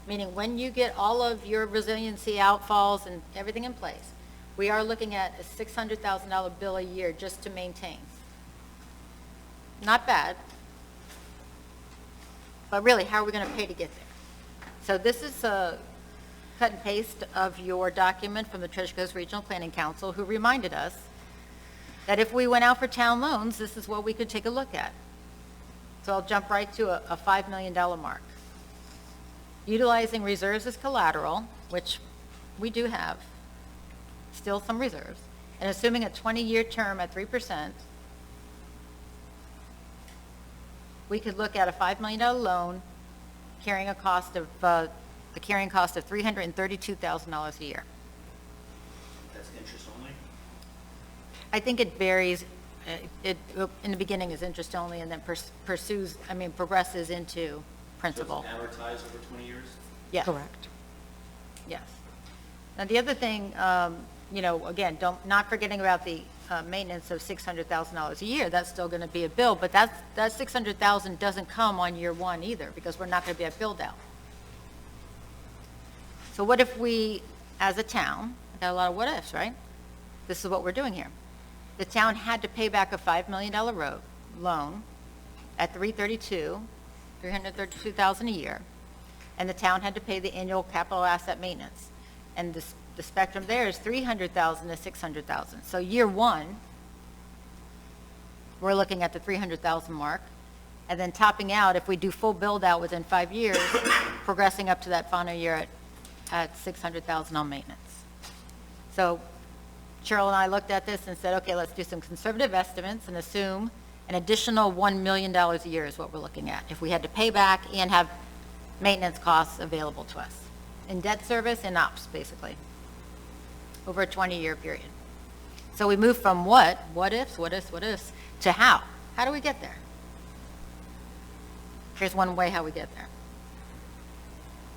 Meaning when you get all of your resiliency outfalls and everything in place, we are looking at a $600,000 bill a year just to maintain. Not bad, but really, how are we going to pay to get there? So this is a cut and paste of your document from the Treasure Coast Regional Planning Council, who reminded us that if we went out for town loans, this is what we could take a look at. So I'll jump right to a $5 million mark. Utilizing reserves as collateral, which we do have, still some reserves, and assuming a 20-year term at 3%, we could look at a $5 million loan carrying a cost of, the carrying cost of $332,000 a year. That's interest only? I think it varies. It in the beginning is interest only, and then progresses into principal. So it's amortized over 20 years? Yes. Correct. Yes. Now, the other thing, again, not forgetting about the maintenance of $600,000 a year. That's still going to be a bill, but that $600,000 doesn't come on year one either, because we're not going to be at build out. So what if we, as a town, I got a lot of what ifs, right? This is what we're doing here. the town had to pay back a $5 million loan at 332,000 a year, and the town had to pay the annual capital asset maintenance. And the spectrum there is 300,000 to 600,000. So year one, we're looking at the 300,000 mark, and then topping out, if we do full build-out within 5 years, progressing up to that final year at 600,000 on maintenance. So Cheryl and I looked at this and said, okay, let's do some conservative estimates and assume an additional $1 million a year is what we're looking at, if we had to pay back and have maintenance costs available to us, in debt service and ops, basically, over a 20-year period. So we move from what ifs, to how. How do we get there? Here's one way how we get there.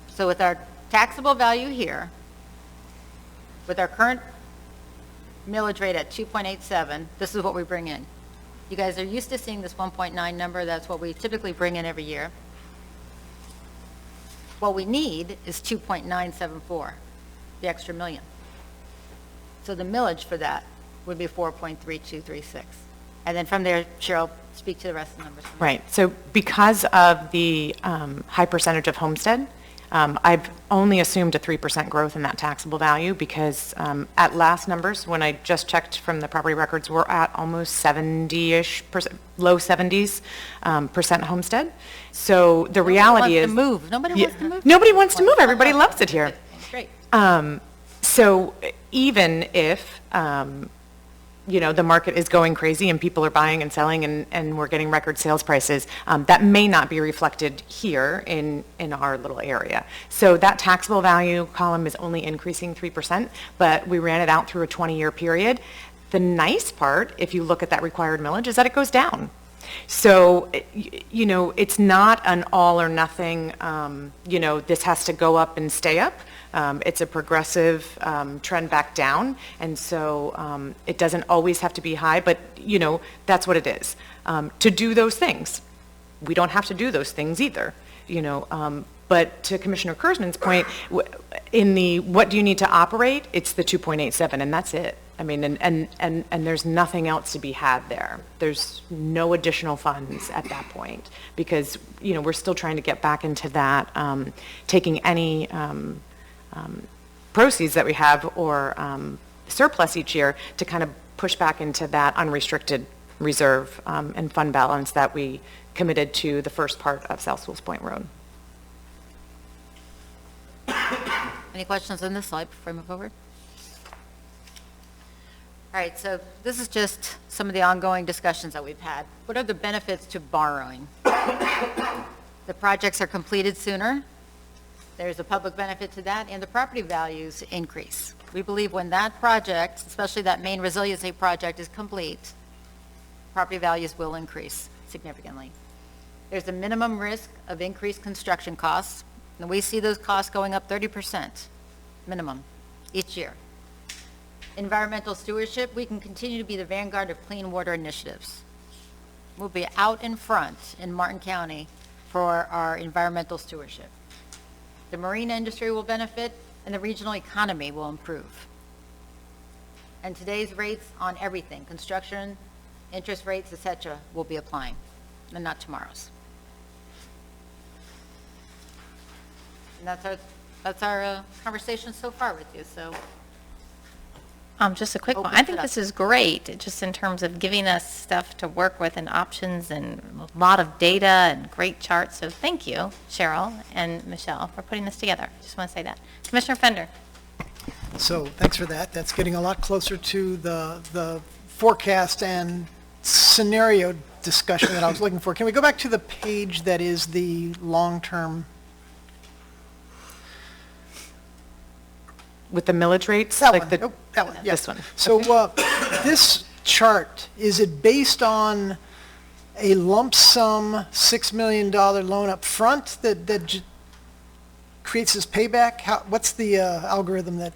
So with our taxable value here, with our current millage rate at 2.87, this is what we bring in. You guys are used to seeing this 1.9 number. That's what we typically bring in every year. What we need is 2.974, the extra million. So the millage for that would be 4.3236. And then from there, Cheryl, speak to the rest of the numbers. Right, so because of the high percentage of homestead, I've only assumed a 3% growth in that taxable value because at last numbers, when I just checked from the property records, we're at almost 70-ish percent, low 70s percent homestead. So the reality is... Nobody wants to move. Nobody wants to move. Everybody loves it here. Great. So even if, the market is going crazy and people are buying and selling and we're getting record sales prices, that may not be reflected here in our little area. So that taxable value column is only increasing 3%, but we ran it out through a 20-year period. The nice part, if you look at that required millage, is that it goes down. So, it's not an all or nothing, this has to go up and stay up. It's a progressive trend back down, and so it doesn't always have to be high, but, that's what it is. To do those things, we don't have to do those things either, but to Commissioner Kurzman's point, in the what do you need to operate, it's the 2.87, and that's it. I mean, and there's nothing else to be had there. There's no additional funds at that point because, we're still trying to get back into that, taking any proceeds that we have or surplus each year to kind of push back into that unrestricted reserve and fund balance that we committed to the first part of South Sewalls Point Road. Any questions on this slide before I move forward? All right, so this is just some of the ongoing discussions that we've had. What are the benefits to borrowing? The projects are completed sooner. There's a public benefit to that, and the property values increase. We believe when that project, especially that main resiliency project, is complete, property values will increase significantly. There's a minimum risk of increased construction costs, and we see those costs going up 30% minimum each year. Environmental stewardship, we can continue to be the vanguard of clean water initiatives. We'll be out in front in Martin County for our environmental stewardship. The marine industry will benefit, and the regional economy will improve. And today's rates on everything, construction, interest rates, et cetera, will be applying, and not tomorrow's. And that's our conversation so far with you, so. Just a quick one. Open I it think up. this is great, just in terms of giving us stuff to work with and options and a lot of data and great charts. So thank you, Cheryl and Michelle, for putting this together. Just want to say that. Commissioner Fender. So thanks for that. That's getting a lot closer to the forecast and scenario discussion that I was looking for. Can we go back to the page that is the long-term? With the millage rates? That like one. the- Oh, that one, yeah. This one. So this chart, is it based on a lump sum $6 million loan up front that creates this payback? What's the algorithm that?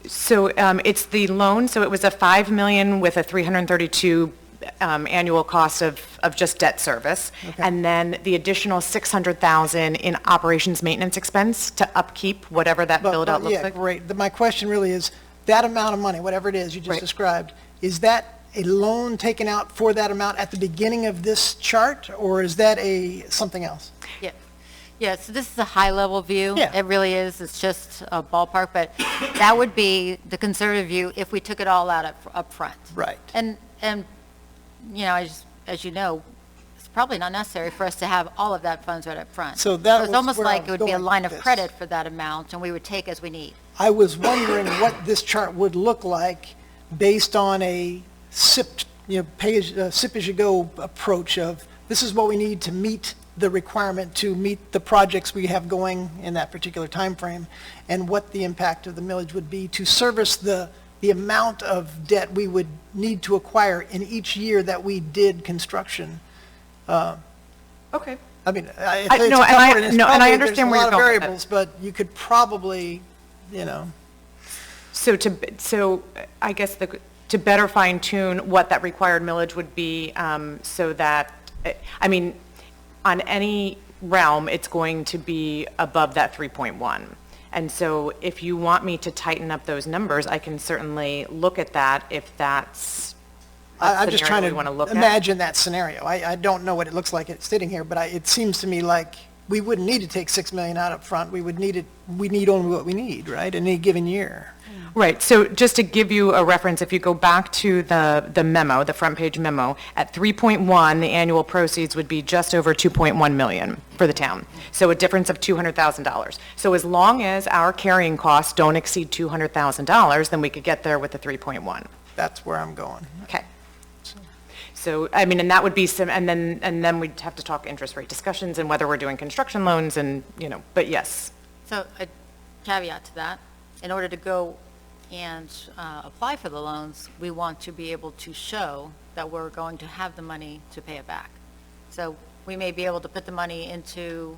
So it's the loan, so it was a $5 million with a 332 annual cost of just debt service. Okay. And then the additional 600,000 in operations maintenance expense to upkeep whatever that build out looks like. Yeah, great. My question really is, that amount of money, whatever it is you just Right. described, is that a loan taken out for that amount at the beginning of this chart, or is that something else? Yeah, yeah, so this is a high-level view. Yeah. It really is, it's just a ballpark, but that would be the conservative view if we took it all out up front. Right. And, you know, as you know, it's probably not necessary for us to have all of that funds right up front. So that It's was almost where I like was it would be a going line with of this. credit for that amount, and we would take as we need. I was wondering what this chart would look like based on a SIP, SIP-as-you-go approach of, this is what we need to meet the requirement to meet the projects we have going in that particular time frame, and what the impact of the millage would be to service the amount of debt we would need to acquire in each year that we did construction. Okay. I mean, it's I- a no, tough and I- one, it's no, and I probably- understand where there's a you're lot of going with variables, that. but you could probably, you know. So I guess to better fine tune what that required millage would be, so that, I mean, on any realm, it's going to be above that 3.1. And so if you want me to tighten up those numbers, I can certainly look at that if that's I'm a just scenario trying we want to to look at. imagine that scenario. I don't know what it looks like sitting here, but it seems to me like we wouldn't need to take 6 million out up front. We need only what we need, right, in any given year. Right, so just to give you a reference, if you go back to the memo, the front page memo, at 3.1, the annual proceeds would be just over 2.1 million for the town. So a difference of $200,000. So as long as our carrying costs don't exceed $200,000, then we could get there with the 3.1. That's where I'm going. Okay. So, I mean, and that would be some, and then we'd have to talk interest rate discussions and whether we're doing construction loans and, you know, but yes. So a caveat to that, in order to go and apply for the loans, we want to be able to show that we're going to have the money to pay it back. So we may be able to put the money into,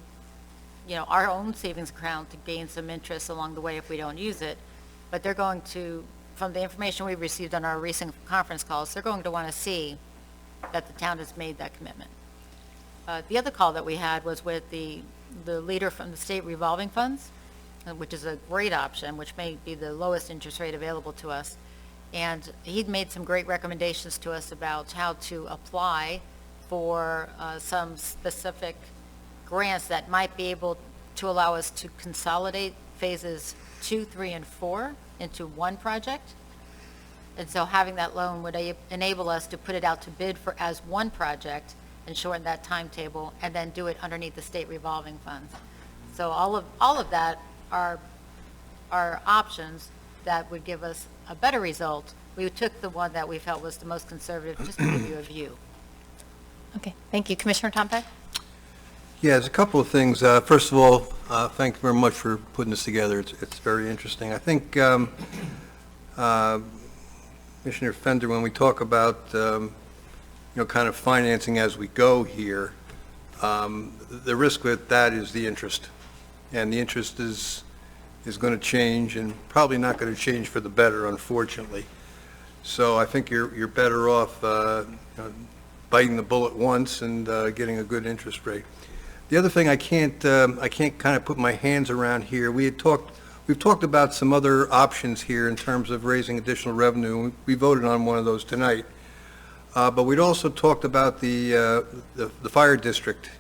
you know, our own savings account to gain some interest along the way if we don't use it, but they're going to, from the information we've received on our recent conference calls, they're going to want to see that the town has made that commitment. The other call that we had was with the leader from the state revolving funds, which is a great option, which may be the lowest interest rate available to us. And he'd made some great recommendations to us about how to apply for some specific grants that might be able to allow us to consolidate phases 2, 3, and 4 into one project. And so having that loan would enable us to put it out to bid for as one project and shorten that timetable, and then do it underneath the state revolving funds. So all of that are options that would give us a better result. We took the one that we felt was the most conservative, just to give you a view. Okay, thank you. Commissioner Tompak? Yeah, there's a couple of things. First of all, thank you very much for putting this together. It's very interesting. I think, Commissioner Fender, when we talk about, kind of financing as we go here, the risk with that is the interest. And the interest is going to change, and probably not going to change for the better, unfortunately. So I think you're better off biting the bullet once and getting a good interest rate. The other thing I can't kind of put my hands around here, we've talked about some other options here in terms of raising additional revenue. We voted on one of those tonight. But we'd also talked about the fire district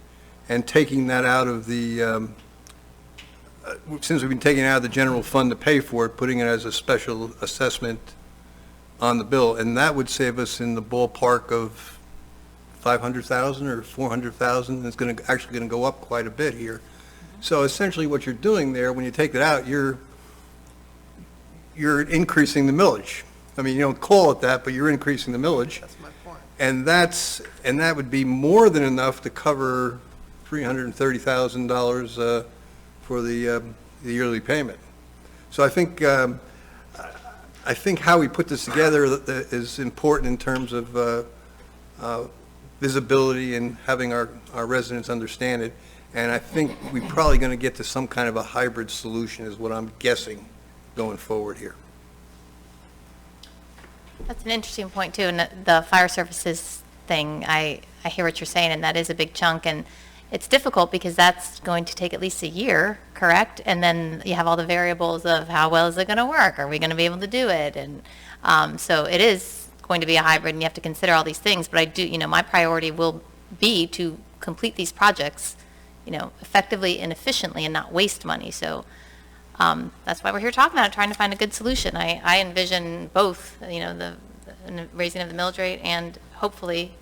and taking that out of the, since we've been taking it out of the general fund to pay for it, putting it as a special assessment on the bill. And that would save us in the ballpark of 500,000 or 400,000. It's actually going to go up quite a bit here. So essentially what you're doing there, when you take it out, you're increasing the millage. I mean, you don't call it that, but you're increasing the millage. That's my point. And that would be more than enough to cover $330,000 for the yearly payment. So I think how we put this together is important in terms of visibility and having our residents understand it. And I think we're probably going to get to some kind of a hybrid solution is what I'm guessing going forward here. That's an interesting point, too, and the fire services thing, I hear what you're saying, and that is a big chunk, and it's difficult because that's going to take at least a year, correct? And then you have all the variables of how well is it going to work? Are we going to be able to do it? And so it is going to be a hybrid and you have to consider all these things, but I do, my priority will be to complete these projects, effectively and efficiently and not waste money. So that's why we're here talking about it, trying to find a good solution. I envision both, the raising of the millage rate and hopefully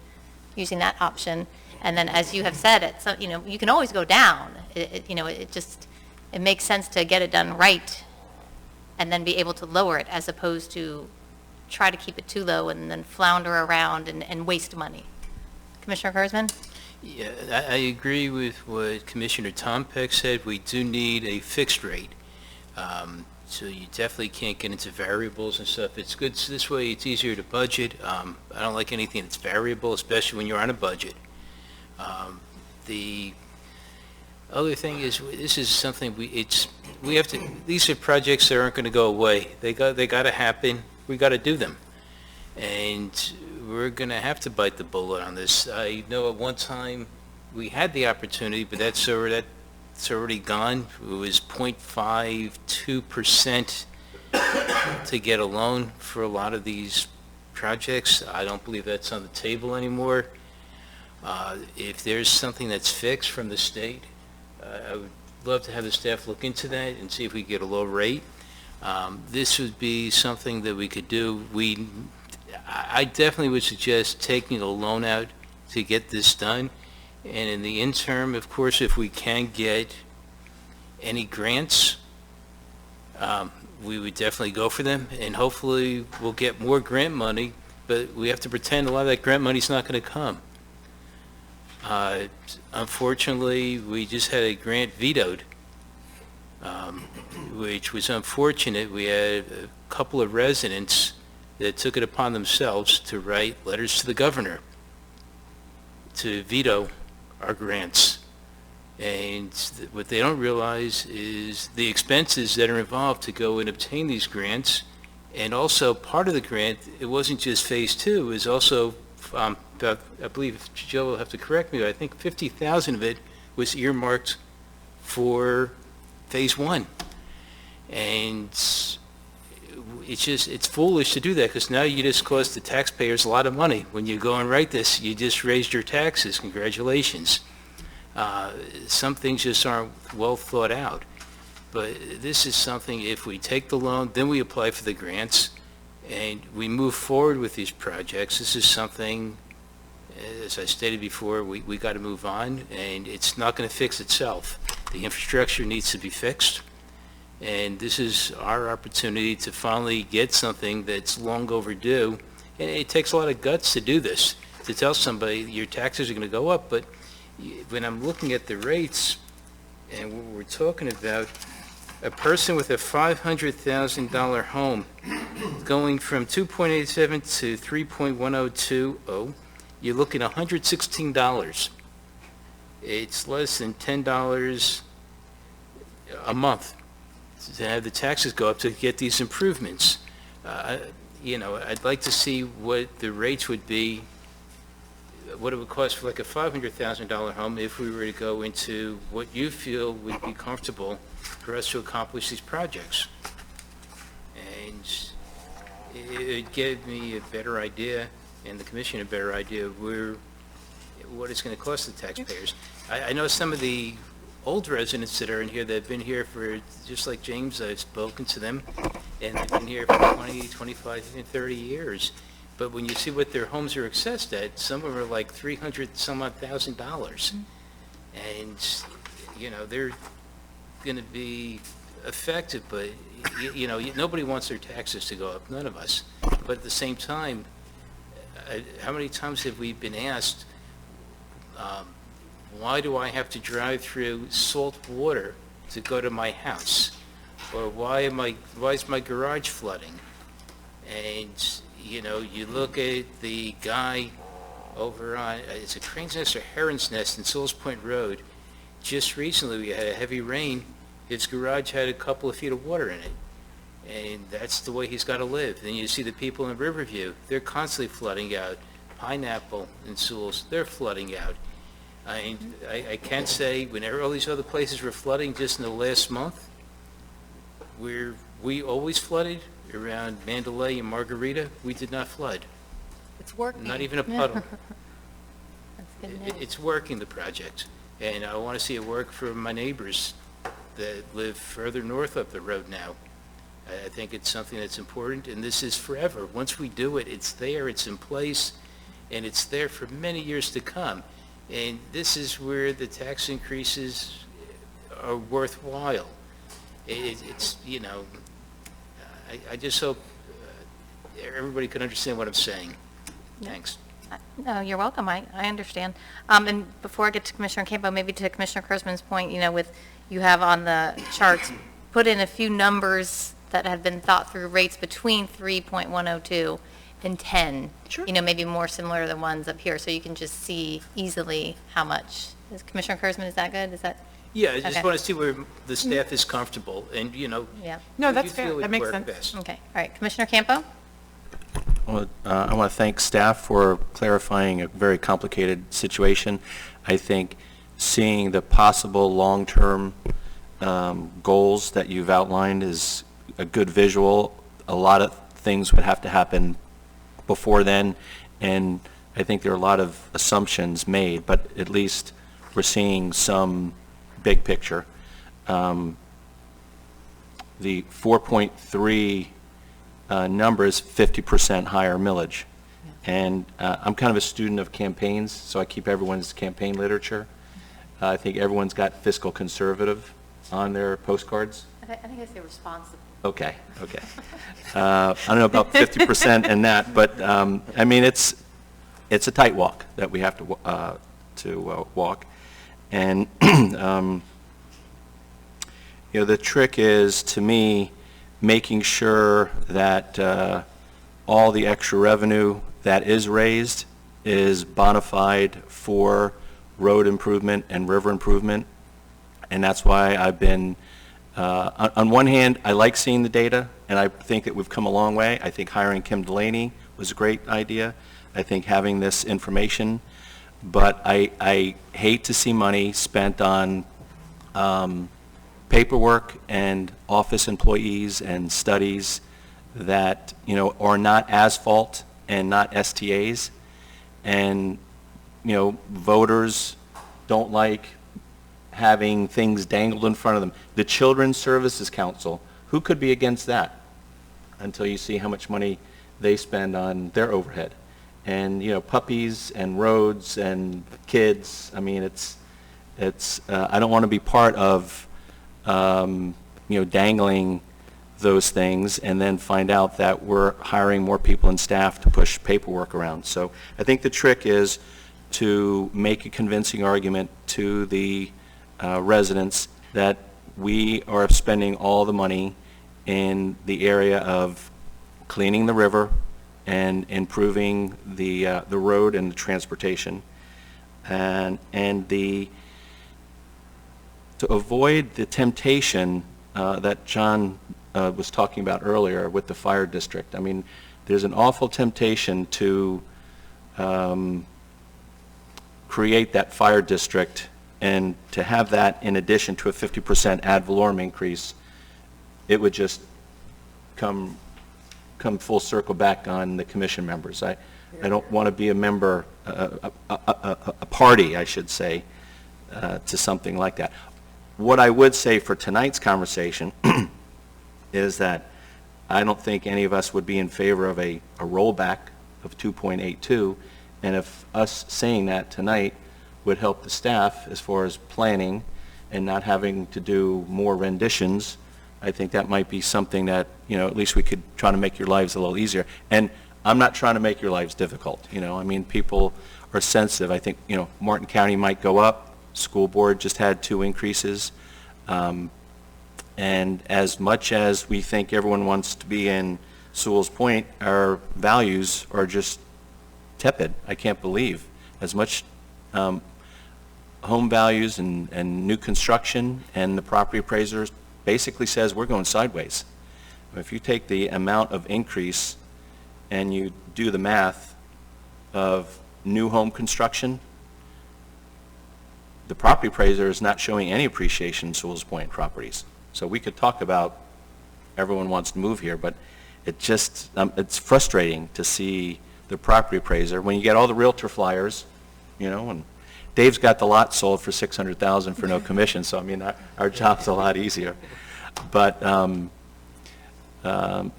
using that option. And then, as you have said, you can always go down. It makes sense to get it done right and then be able to lower it as opposed to try to keep it too low and then flounder around and waste money. Commissioner Kurzman? Yeah, I agree with what Commissioner Tom Peck said. We do need a fixed rate. So you definitely can't get into variables and stuff. It's good, so this way it's easier to budget. I don't like anything that's variable, especially when you're on a budget. The other thing is, this is something we have to, these are projects that aren't going to go away. They got to happen. We got to do them. And we're going to have to bite the bullet on this. I know at one time we had the opportunity, but that's already gone. It was 0.52% to get a loan for a lot of these projects. I don't believe that's on the table anymore. If there's something that's fixed from the state, I would love to have the staff look into that and see if we get a low rate. This would be something that we could do. I definitely would suggest taking a loan out to get this done. And in the interim, of course, if we can get any grants, we would definitely go for them. And hopefully we'll get more grant money, but we have to pretend a lot of that grant money's not going to come. Unfortunately, we just had a grant vetoed, which was unfortunate. We had a couple of residents that took it upon themselves to write letters to the governor to veto our grants. And what they don't realize is the expenses that are involved to go and obtain these grants. And also part of the grant, it wasn't just phase 2, it was also, I believe Joe will have to correct me, but I think 50,000 of it was earmarked for phase 1. And it's foolish to do that, because now you just cost the taxpayers a lot of money. When you go and write this, you just raised your taxes. Congratulations. Some things just aren't well thought out. But this is something, if we take the loan, then we apply for the grants, and we move forward with these projects. This is something, as I stated before, we got to move on, and it's not going to fix itself. The infrastructure needs to be fixed. And this is our opportunity to finally get something that's long overdue. And it takes a lot of guts to do this, to tell somebody your taxes are going to go up. But when I'm looking at the rates, and what we're talking about, a person with a $500,000 home going from 2.87 to 3.1020, you're looking at $116. It's less than $10 a month to have the taxes go up to get these improvements. I'd like to see what the rates would be, what it would cost for like a $500,000 home if we were to go into what you feel would be comfortable for us to accomplish these projects. And it gave me a better idea, and the commission a better idea of what it's going to cost the taxpayers. I know some of the old residents that are in here that have been here for, just like James, I've spoken to them, and they've been here for 20, 25, even 30 years. But when you see what their homes are assessed at, some of them are like $300,000. And, they're going to be affected, but, nobody wants their taxes to go up, none of us. But at the same time, how many times have we been asked, why do I have to drive through salt water to go to my house? Or why is my garage flooding? And, you look at the guy over on, it's a Crane's Nest or Heron's Nest in Sewalls Point Road. Just recently, we had a heavy rain. His garage had a couple of feet of water in it. And that's the way he's got to live. Then you see the people in Riverview, they're constantly flooding out. Pineapple in Sewalls, they're flooding out. I can't say, when all these other places were flooding just in the last month, we always flooded around Mandalay and Margarita, we did not flood. It's working. not even a puddle. That's good news. It's working, the project, and I want to see it work for my neighbors that live further north up the road now. I think it's something that's important, and this is forever. Once we do it, it's there, it's in place, and it's there for many years to come. And this is where the tax increases are worthwhile. It's, you know, I just hope everybody can understand what I'm saying. Thanks. No, you're welcome. I understand. And before I get to Commissioner Campo, maybe to Commissioner Kurzman's point, you know, with, you have on the charts, put in a few numbers that have been thought through, rates between 3.102 and 10. Sure. You know, maybe more similar to the ones up here, so you can just see easily how much. Commissioner Kurzman, is that good? Is that? Yeah, I just Okay. want to see where the staff is comfortable, and, you know. Yeah. No, you that's feel fair. it'd That makes work sense. best. Okay, all right. Commissioner Campo? Well, I want to thank staff for clarifying a very complicated situation. I think seeing the possible long-term goals that you've outlined is a good visual. A lot of things would have to happen before then, and I think there are a lot of assumptions made, but at least we're seeing some big picture. The 4.3 number is 50% higher millage. And I'm kind of a student of campaigns, so I keep everyone's campaign literature. I think everyone's got fiscal conservative on their postcards. I think I say responsible. Okay. I don't know about 50% and that, but I mean, it's a tight walk that we have to walk. And you know, the trick is, to me, making sure that all the extra revenue that is raised is bona fide for road improvement and river improvement. And that's why I've been, on one hand, I like seeing the data, and I think that we've come a long way. I think hiring Kim Delaney was a great idea. I think having this information, but I hate to see money spent on paperwork and office employees and studies that, you know, are not asphalt and not STAs. And, you know, voters don't like having things dangled in front of them. The Children's Services Council, who could be against that until you see how much money they spend on their overhead? And, you know, puppies and roads and kids, I mean, I don't want to be part of, you know, dangling those things and then find out that we're hiring more people and staff to push paperwork around. So I think the trick is to make a convincing argument to the residents that we are spending all the money in the area of cleaning the river and improving the road and the transportation, and to avoid the temptation that John was talking about earlier with the fire district. I mean, there's an awful temptation to create that fire district, and to have that in addition to a 50% ad valorem increase. It would just come full circle back on the commission members. I don't want to be a member, a party, I should say, to something like that. What I would say for tonight's conversation is that I don't think any of us would be in favor of a rollback of 2.82, and if us saying that tonight would help the staff as far as planning and not having to do more renditions, I think that might be something that, you know, at least we could try to make your lives a little easier. And I'm not trying to make your lives difficult, you know. I mean, people are sensitive. I think, you know, Martin County might go up. School board just had 2 increases. And as much as we think everyone wants to be in Sewalls Point, our values are just tepid. I can't believe as much home values and new construction, and the property appraisers basically says we're going sideways. If you take the amount of increase and you do the math of new home construction, the property appraiser is not showing any appreciation in Sewalls Point properties. So we could talk about everyone wants to move here, but it just, it's frustrating to see the property appraiser. When you get all the Realtor flyers, you know, and Dave's got the lot sold for $600,000 for no commission, so I mean, our job's a lot easier. But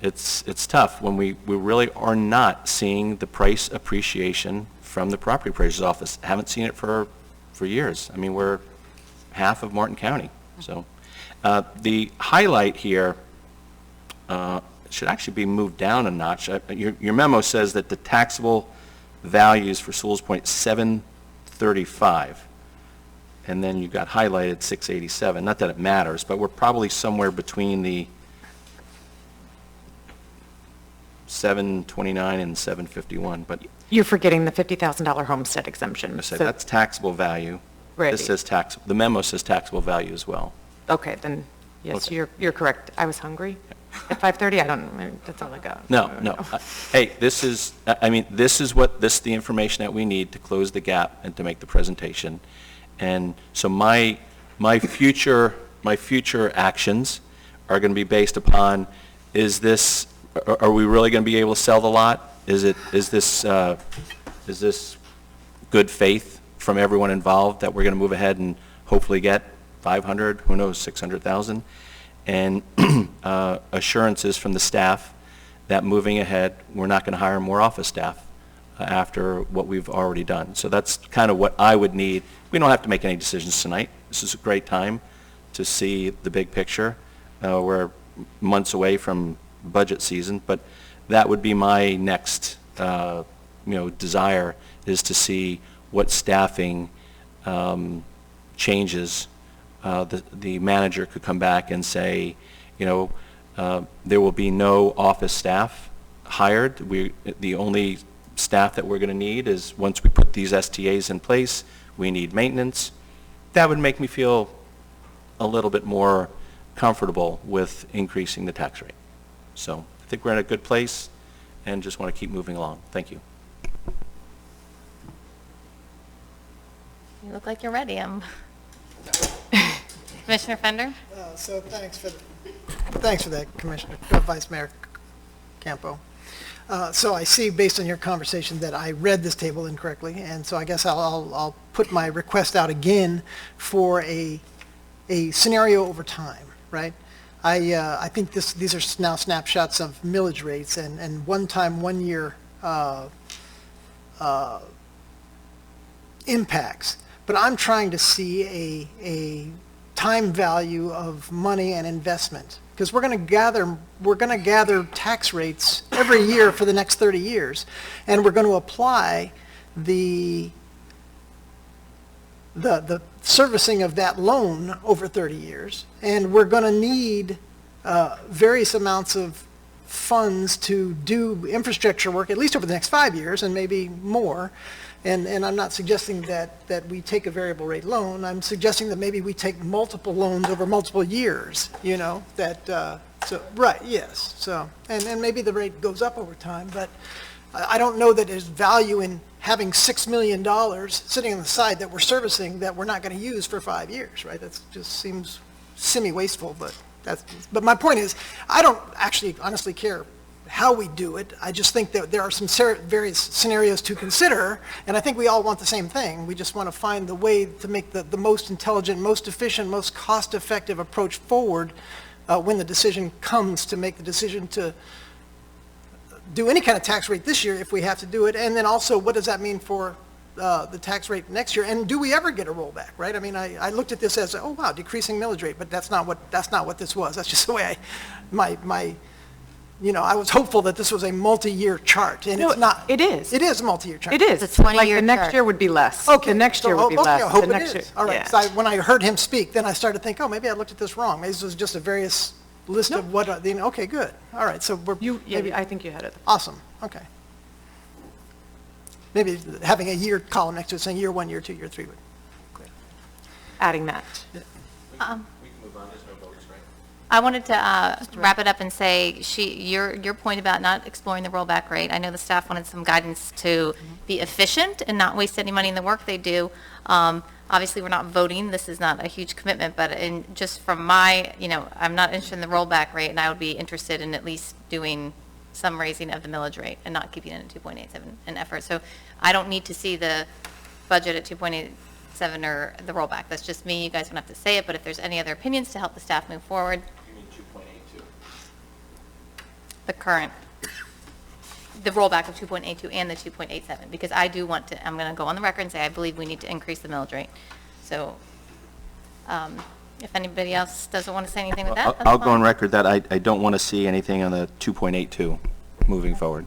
it's tough when we really are not seeing the price appreciation from the property appraiser's office. Haven't seen it for years. I mean, we're half of Martin County. So the highlight here should actually be moved down a notch. Your memo says that the taxable values for Sewalls Point 735, and then you got highlighted 687. Not that it matters, but we're probably somewhere between the 729 and 751. But You're forgetting the $50,000 homestead exemption. I say So- that's taxable value. Right. This says the memo says taxable value as well. Okay, then, yes, Okay. you're correct. I was hungry at 5:30. I don't know, that's all I got. No. Hey, this is the information that we need to close the gap and to make the presentation. And so my future actions are going to be based upon, are we really going to be able to sell the lot? Is this good faith from everyone involved that we're going to move ahead and hopefully get 500, who knows, 600,000? And assurances from the staff that moving ahead, we're not going to hire more office staff after what we've already done. So that's kind of what I would need. We don't have to make any decisions tonight. This is a great time to see the big picture. We're months away from budget season, but that would be my next desire, is to see what staffing changes. The manager could come back and say, there will be no office staff hired. The only staff that we're going to need is, once we put these STAs in place, we need maintenance. That would make me feel a little bit more comfortable with increasing the tax rate. So I think we're in a good place and just want to keep moving along. Thank you. You look like you're ready. Commissioner Fender? So thanks for that, Commissioner, Vice Mayor Campo. So I see, based on your conversation, that I read this table incorrectly, and so I guess I'll put my request out again for a scenario over time, right? I think these are now snapshots of millage rates and one-time, one-year impacts, but I'm trying to see a time value of money and investment, because we're going to gather tax rates every year for the next 30 years, and we're going to apply the servicing of that loan over 30 years, and we're going to need various amounts of funds to do infrastructure work, at least over the next 5 years, and maybe more. And I'm not suggesting that we take a variable rate loan. I'm suggesting that maybe we take multiple loans over multiple years, right, yes. So, and maybe the rate goes up over time, but I don't know that there's value in having $6 million sitting on the side that we're servicing that we're not going to use for 5 years, right? That just seems semi-wasteful, but my point is, I don't actually honestly care how we do it. I just think that there are some various scenarios to consider, and I think we all want the same thing. We just want to find the way to make the most intelligent, most efficient, most cost-effective approach forward when the decision comes to make the decision to do any kind of tax rate this year if we have to do it, and then also what does that mean for the tax rate next year, and do we ever get a rollback, right? I mean, I looked at this as, oh wow, decreasing millage rate, but that's not what this was. That's just the way I was hopeful that this was a multi-year chart, and it's not. It is. It is a multi-year chart. It is. It's a 20-year Like, the next chart. year would be less. Okay. The next year So, would be okay, less. I hope The it next is. year- All right, yeah. so when I heard him speak, then I started to think, oh, maybe I looked at this wrong. Maybe this was just a various list of what, okay, good. All right, so we're. maybe- I think you had it. Awesome, okay. Maybe having a year column next to it saying year 1, year 2, year 3 would. Adding that. I wanted to wrap it up and say, your point about not exploring the rollback rate, I know the staff wanted some guidance to be efficient and not waste any money in the work they do. Obviously, we're not voting, this is not a huge commitment, but just from I'm not interested in the rollback rate, and I would be interested in at least doing some raising of the millage rate and not keeping it at 2.87 an effort. So I don't need to see the budget at 2.87 or the rollback. That's just me. You guys don't have to say it, but if there's any other opinions to help the staff move forward. You mean 2.82? The current, the rollback of 2.82 and the 2.87, because I do want to, I'm going to go on the record and say I believe we need to increase the millage rate. So if anybody else doesn't want to say anything with that, that's I'll go on fine. record that I don't want to see anything on the 2.82 moving forward.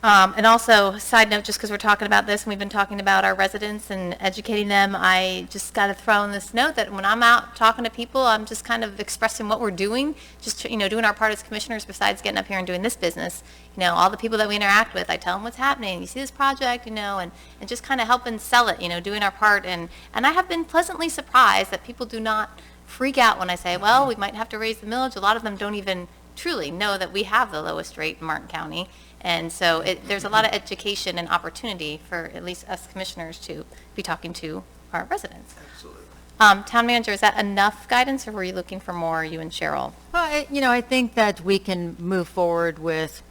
And also, side note, just because we're talking about this, and we've been talking about our residents and educating them, I just got to throw in this note that when I'm out talking to people, I'm just kind of expressing what we're doing, just, doing our part as commissioners besides getting up here and doing this business. All the people that we interact with, I tell them what's happening. You see this project, and just kind of helping sell it, doing our part. And I have been pleasantly surprised that people do not freak out when I say, well, we might have to raise the millage. A lot of them don't even truly know that we have the lowest rate in Martin County. And so there's a lot of education and opportunity for at least us commissioners to be talking to our residents. Absolutely. Town manager, is that enough guidance, or were you looking for more, you and Cheryl? Well, I think that we can move forward with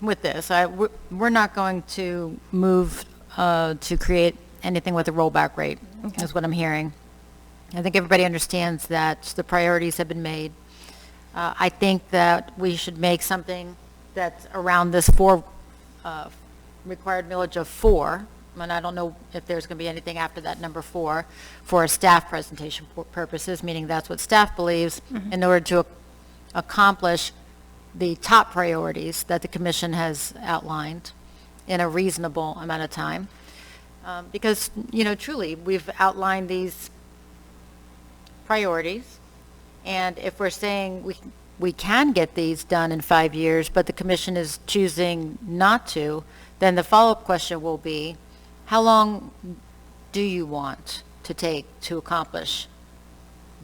this. We're not going to move to create anything with a rollback rate, is what I'm hearing. I think everybody understands that the priorities have been made. I think that we should make something that's around this required millage of 4, and I don't know if there's going to be anything after that number 4 for a staff presentation purposes, meaning that's what staff believes in order to accomplish the top priorities that the commission has outlined in a reasonable amount of time. Because, truly, we've outlined these priorities, and if we're saying we can get these done in 5 years, but the commission is choosing not to, then the follow-up question will be, how long do you want to take to accomplish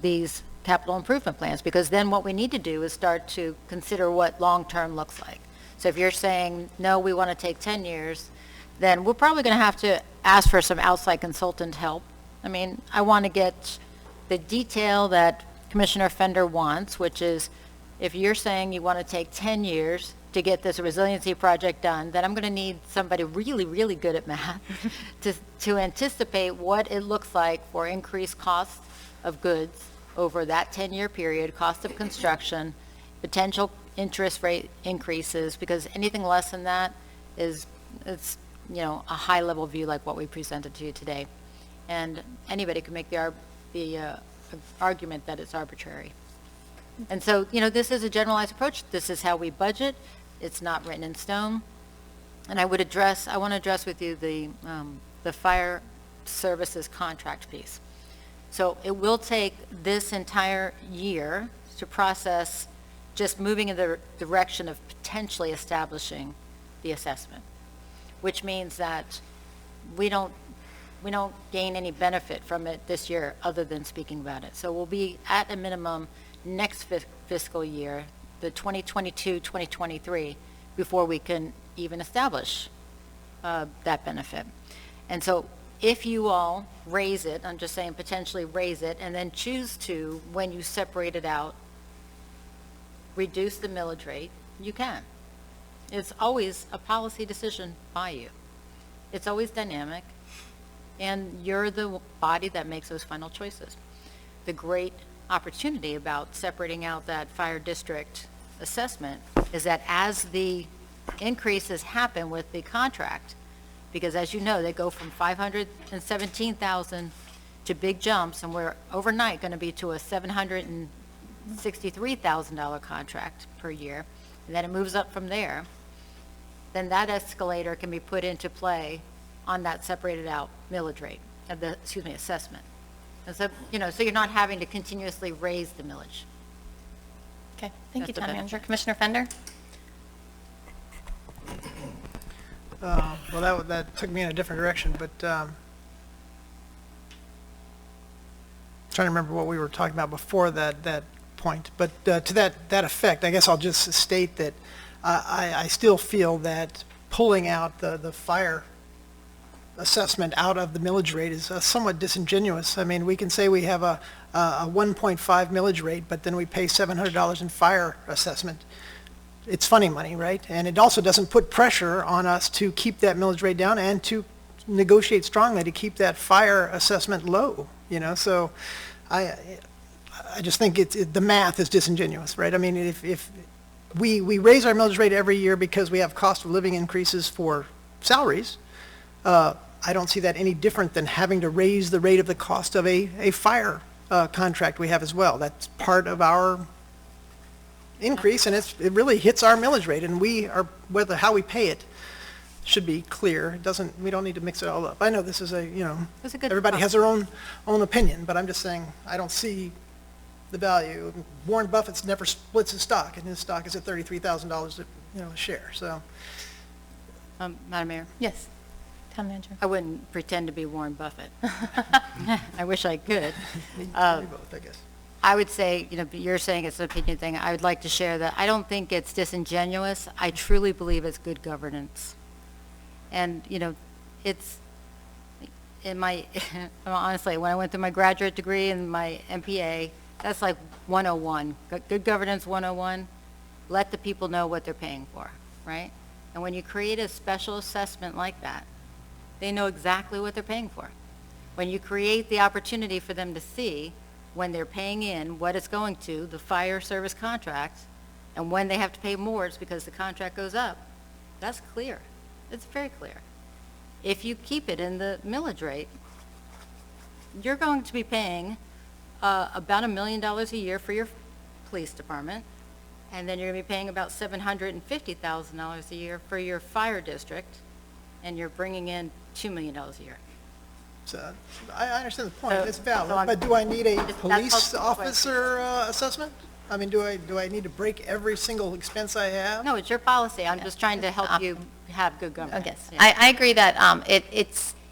these capital improvement plans? Because then what we need to do is start to consider what long-term looks like. So if you're saying, no, we want to take 10 years, then we're probably going to have to ask for some outside consultant help. I mean, I want to get the detail that Commissioner Fender wants, which is, if you're saying you want to take 10 years to get this resiliency project done, then I'm going to need somebody really, really good at math to anticipate what it looks like for increased costs of goods over that 10-year period, cost of construction, potential interest rate increases, because anything less than that it's a high-level view like what we presented to you today. And anybody can make the argument that it's arbitrary. And so, this is a generalized approach. This is how we budget. It's not written in stone. And I want to address with you the fire services contract piece. So it will take this entire year to process, just moving in the direction of potentially establishing the assessment, which means that we don't gain any benefit from it this year other than speaking about it. So we'll be at a minimum next fiscal year, the 2022-2023, before we can even establish that benefit. And so if you all raise it, I'm just saying potentially raise it, and then choose to, when you separate it out, reduce the millage rate, you can. It's always a policy decision by you. It's always dynamic, and you're the body that makes those final choices. The great opportunity about separating out that fire district assessment is that as the increases happen with the contract, because as you know, they go from $517,000 to big jumps, and we're overnight going to be to a $763,000 contract per year, and then it moves up from there, then that escalator can be put into play on that separated out millage rate, assessment. And so, so you're not having to continuously raise the millage. Okay, thank you, That's the Town benefit. Manager. Commissioner Fender? Well, that took me in a different direction, but trying to remember what we were talking about before that point. But to that effect, I guess I'll just state that I still feel that pulling out the fire assessment out of the millage rate is somewhat disingenuous. I mean, we can say we have a 1.5 millage rate, but then we pay $700 in fire assessment. It's funny money, right? And it also doesn't put pressure on us to keep that millage rate down and to negotiate strongly to keep that fire assessment low, you know? So I just think the math is disingenuous, right? I mean, if we raise our millage rate every year because we have cost of living increases for salaries, I don't see that any different than having to raise the rate of the cost of a fire contract we have as well. That's part of our increase, and it really hits our millage rate, and how we pay it should be clear. We don't need to mix it all up. I know this is everybody has their own opinion, but I'm just saying, I don't see the value. Warren Buffett's never splits his stock, and his stock is at $33,000 a share, so. Madam Mayor, Yes. Town manager. I wouldn't pretend to be Warren Buffett. I wish I could. We both, I guess. I would say, you're saying it's an opinion thing. I would like to share that I don't think it's disingenuous. I truly believe it's good governance. And, it's, honestly, when I went through my graduate degree and my MPA, that's like 101. Good governance 101, let the people know what they're paying for, right? And when you create a special assessment like that, they know exactly what they're paying for. When you create the opportunity for them to see when they're paying in what it's going to, the fire service contract, and when they have to pay more, it's because the contract goes up. That's clear. It's very clear. If you keep it in the millage rate, you're going to be paying about $1 million a year for your police department, and then you're going to be paying about $750,000 a year for your fire district, and you're bringing in $2 million a year. So I understand the point. So- It's valid, so I'm- but do I need a That's police the officer assessment? I mean, do I need to break every single expense I have? No, it's your policy. I'm just trying to help you have good Oh, governance. yes. Yeah. I agree that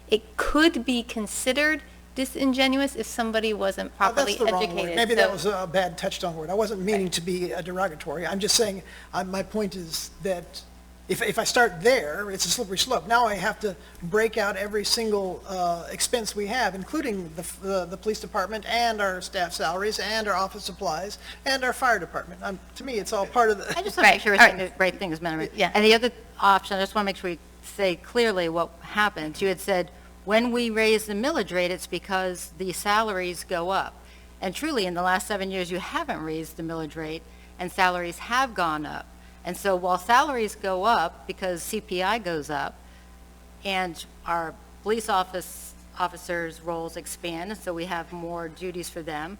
it could be considered disingenuous if somebody wasn't properly That's the wrong word. educated. Maybe So- that was a bad touchstone word. I wasn't meaning to be derogatory. I'm just saying, my point is that if I start there, it's a slippery slope. Now I have to break out every single expense we have, including the police department and our staff salaries and our office supplies and our fire department. To me, it's all part of the. I just want to make sure we're Right, saying the right things, Madam Mayor. Yeah. And the other option, I just want to make sure we say clearly what happens. You had said, when we raise the millage rate, it's because the salaries go up. And truly, in the last 7 years, you haven't raised the millage rate, and salaries have gone up. And so while salaries go up because CPI goes up, and our police officers' roles expand, and so we have more duties for them,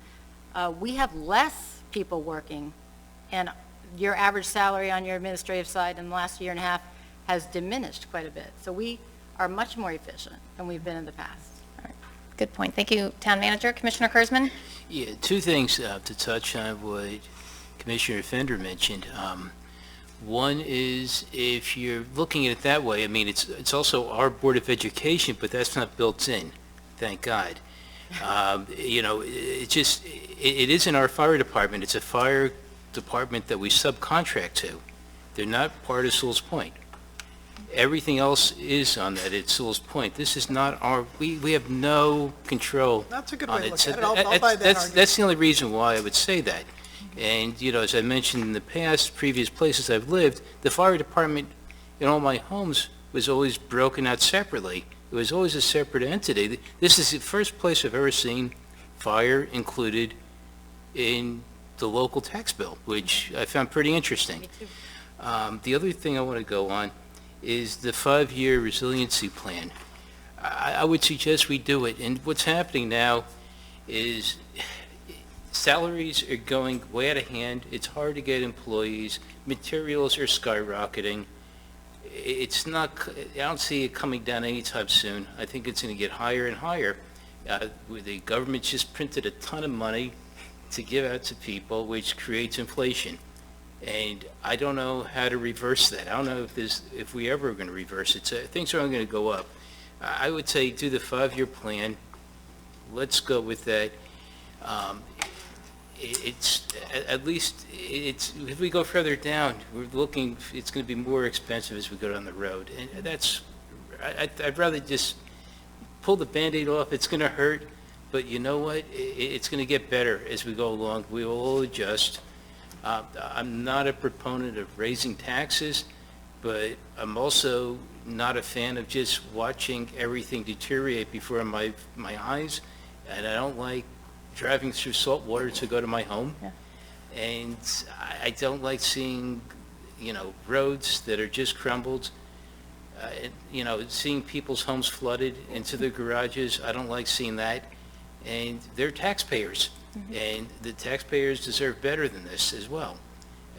we have less people working. And your average salary on your administrative side in the last year and a half has diminished quite a bit. So we are much more efficient than we've been in the past. Good point. Thank you, Town Manager. Commissioner Kurzman? Yeah, two things to touch on what Commissioner Fender mentioned. One is, if you're looking at it that way, I mean, it's also our Board of Education, but that's not built in, thank God. It isn't our fire department, it's a fire department that we subcontract to. They're not part of Sewalls Point. Everything else is on that at Sewalls Point. This is not we have no control That's a good on way to it. look So at it. I'll buy that argument. That's the only reason why I would say that. And, as I mentioned in the past, previous places I've lived, the fire department in all my homes was always broken out separately. It was always a separate entity. This is the first place I've ever seen fire included in the local tax bill, which I found pretty interesting. Me too. The other thing I want to go on is the 5-year resiliency plan. I would suggest we do it. And what's happening now is salaries are going way out of hand. It's hard to get employees. Materials are skyrocketing. It's not, I don't see it coming down anytime soon. I think it's going to get higher and higher. The government just printed a ton of money to give out to people, which creates inflation. And I don't know how to reverse that. I don't know if we ever are going to reverse it. So things are only going to go up. I would say do the 5-year plan. Let's go with that. It's at least if we go further down, we're looking. It's going to be more expensive as we go down the road, and I'd rather just pull the Band-Aid off, it's going to hurt, but you know what? It's going to get better as we go along. We will all adjust. I'm not a proponent of raising taxes, but I'm also not a fan of just watching everything deteriorate before my eyes, and I don't like driving through salt water to go to my home. Yeah. And I don't like seeing, roads that are just crumbled, seeing people's homes flooded into their garages. I don't like seeing that. And they're taxpayers, and the taxpayers deserve better than this as well.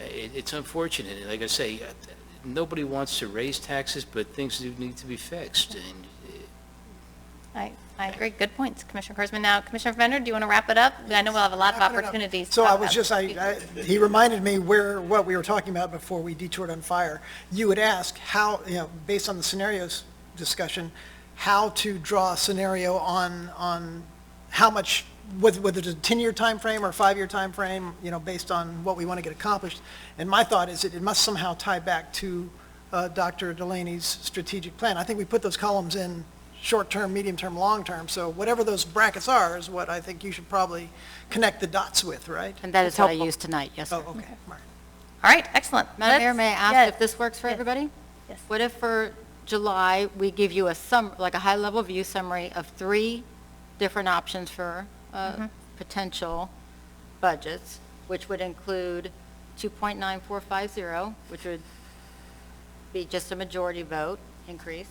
It's unfortunate, and like I say, nobody wants to raise taxes, but things do need to be fixed. And I agree. Good points, Commissioner Kurzman. Now, Commissioner Fender, do you want to wrap it up? I know we'll have a lot of Wrap it up. opportunities. to So talk I was about just, this. he reminded me what we were talking about before we detoured on fire. You would ask how, based on the scenarios discussion, how to draw a scenario on how much, whether it's a 10-year time frame or a 5-year time frame, based on what we want to get accomplished. And my thought is that it must somehow tie back to Dr. Delaney's strategic plan. I think we put those columns in short-term, medium-term, long-term, so whatever those brackets are is what I think you should probably connect the dots with, right? And that is That's what I helpful. used tonight, yes, sir. Oh, okay, all right. All right, excellent. Madam Mayor, Let's- may I ask yes. if this works for Yes. everybody? Yes. What if for July, we give you a like a high-level view summary of 3 different options for potential budgets, which would include 2.9450, which would be just a majority vote increase,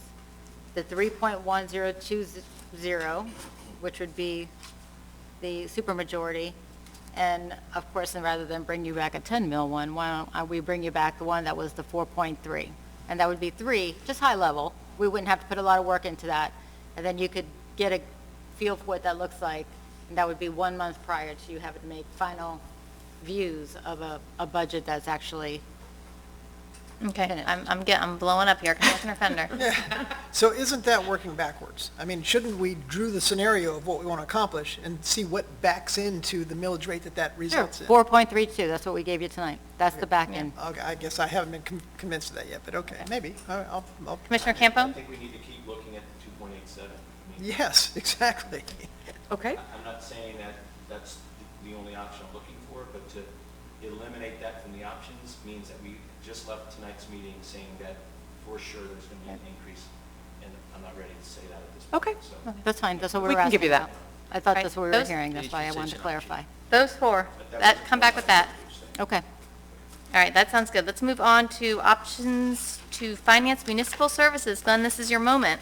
the 3.1020, which would be the supermajority, and of course, and rather than bring you back a 10 mil one, why don't we bring you back the one that was the 4.3? And that would be 3, just high level. We wouldn't have to put a lot of work into that. And then you could get a feel for what that looks like. And that would be 1 month prior to you having to make final views of a budget that's actually Okay, Finish. I'm blowing up here, Commissioner Fender. So isn't that working backwards? I mean, shouldn't we drew the scenario of what we want to accomplish and see what backs into the millage rate that Sure, results in? 4.32, that's what we gave you tonight. That's the back end. Okay, I guess I haven't been convinced of that yet, but okay, maybe. All right, I'll, Commissioner Campo? think we need to keep looking at the 2.87. yes, exactly. Okay. I'm not saying that that's the only option I'm looking for, but to eliminate that from the options means that we just left tonight's meeting saying that for sure there's going to be an increase, and I'm not ready to say that at this point. Okay. So That's fine, that's what we We were can asking give you that. about. I thought Right, that's what we were those- hearing, that's why I wanted to clarify. Those 4, come back with that. Okay. All right, that sounds good. Let's move on to options to finance municipal services. Glenn, this is your moment.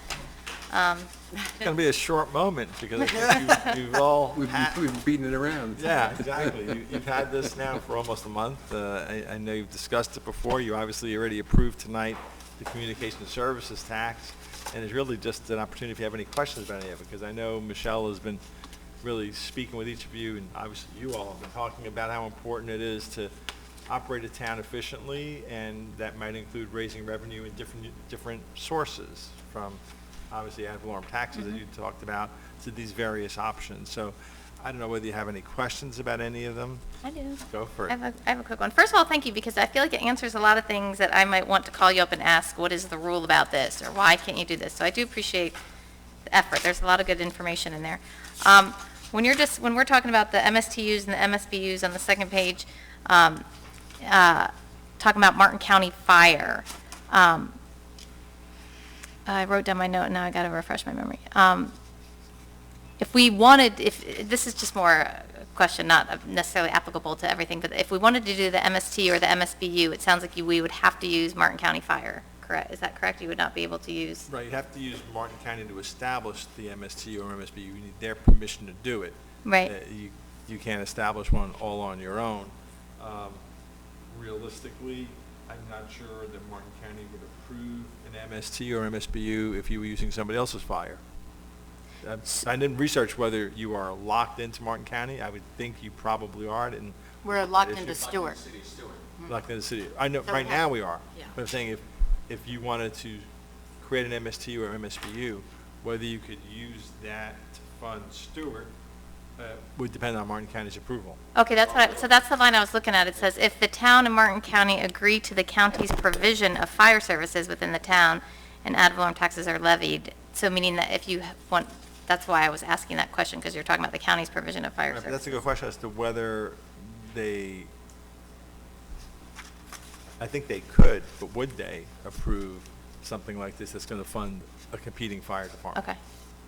It's going to be a short moment because I think you've all We've been beating it around. Yeah, exactly. You've had this now for almost a month. I know you've discussed it before. You obviously already approved tonight the communication services tax, and it's really just an opportunity if you have any questions about any of it, because I know Michelle has been really speaking with each of you, and obviously you all have been talking about how important it is to operate a town efficiently, and that might include raising revenue in different sources, from obviously ad valorem taxes that you talked about to these various options. So I don't know whether you have any questions about any of them. I do. Go for I it. have a quick one. First of all, thank you, because I feel like it answers a lot of things that I might want to call you up and ask, what is the rule about this, or why can't you do this? So I do appreciate the effort. There's a lot of good information in there. When we're talking about the MSTUs and the MSBUs on the second page, talking about Martin County Fire, I wrote down my note, and now I got to refresh my memory. If this is just more a question, not necessarily applicable to everything, but if we wanted to do the MST or the MSBU, it sounds like we would have to use Martin County Fire, correct? Is that correct? You would not be able to use? Right, you have to use Martin County to establish the MST or MSB. You need their permission to do it. Right. You can't establish one all on your own. Realistically, I'm not sure that Martin County would approve an MST or MSBU if you were using somebody else's fire. I didn't research whether you are locked into Martin County. I would think you probably are. We're locked into Stewart. Locked into the city. I know, So right we now have- we are. yeah. But I'm saying if you wanted to create an MST or MSBU, whether you could use that to fund Stewart would depend on Martin County's approval. Okay, so that's the line I was looking at. It says, if the town and Martin County agree to the county's provision of fire services within the town and ad valorem taxes are levied, So meaning that if you want, that's why I was asking that question, because you're talking about the county's provision of fire Right, but services. that's a good question as to whether they, I think they could, but would they approve something like this that's going to fund a competing fire department? Okay,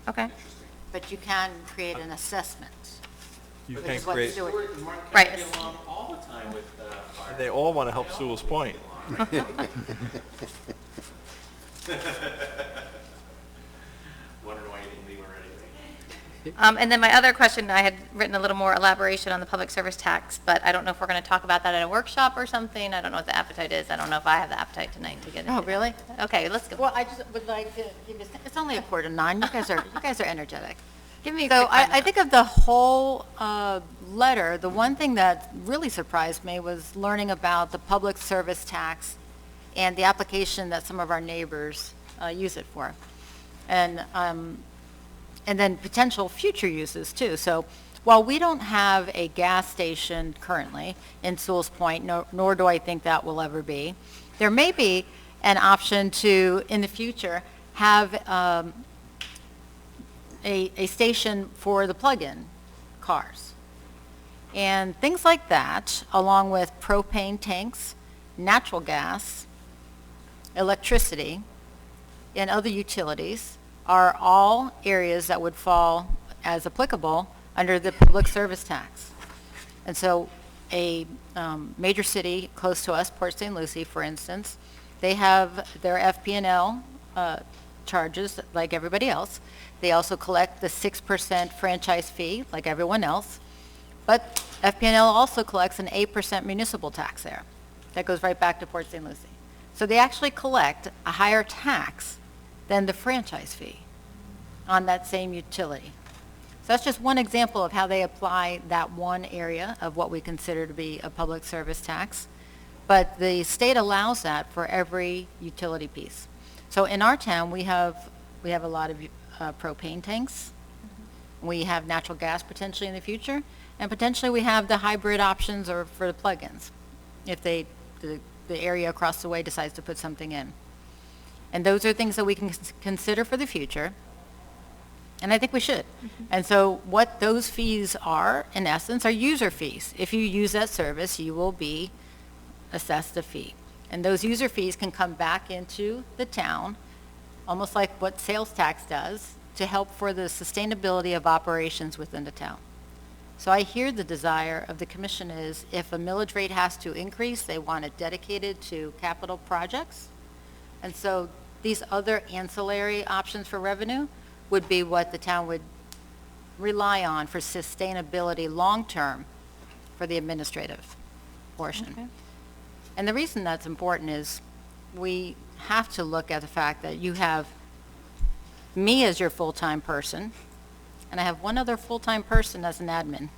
okay, But you can create an assessment. You which can is what create, Stewart- right. they all want to help Sewell's Point. And then my other question, I had written a little more elaboration on the public service tax, but I don't know if we're going to talk about that at a workshop or something. I don't know what the appetite is. I don't know if I have the appetite tonight to get into Oh, that. really? Okay, let's go. Well, I just would like to give you, it's only 8:45. You guys are energetic. Give me a So quick I rundown. think of the whole letter, the one thing that really surprised me was learning about the public service tax and the application that some of our neighbors use it for. And then potential future uses too. So while we don't have a gas station currently in Sewell's Point, nor do I think that will ever be, there may be an option to, in the future, have a station for the plug-in cars. And things like that, along with propane tanks, natural gas, electricity, and other utilities, are all areas that would fall as applicable under the public service tax. And so a major city close to us, Port St. Lucie, for instance, they have their FP&L charges like everybody else. They also collect the 6% franchise fee like everyone else. But FP&L also collects an 8% municipal tax there. That goes right back to Port St. Lucie. So they actually collect a higher tax than the franchise fee on that same utility. So that's just one example of how they apply that one area of what we consider to be a public service tax. But the state allows that for every utility piece. So in our town, we have a lot of propane tanks. We have natural gas potentially in the future, and potentially we have the hybrid options or for the plug-ins, if the area across the way decides to put something in. And those are things that we can consider for the future, and I think we should. And so what those fees are, in essence, are user fees. If you use that service, you will be assessed a fee. And those user fees can come back into the town, almost like what sales tax does, to help for the sustainability of operations within the town. So I hear the desire of the commission is if a millage rate has to increase, they want it dedicated to capital projects. And so these other ancillary options for revenue would be what the town would rely on for sustainability long-term for the administrative portion. Okay. And the reason that's important is we have to look at the fact that you have me as your full-time person, and I have one other full-time person as an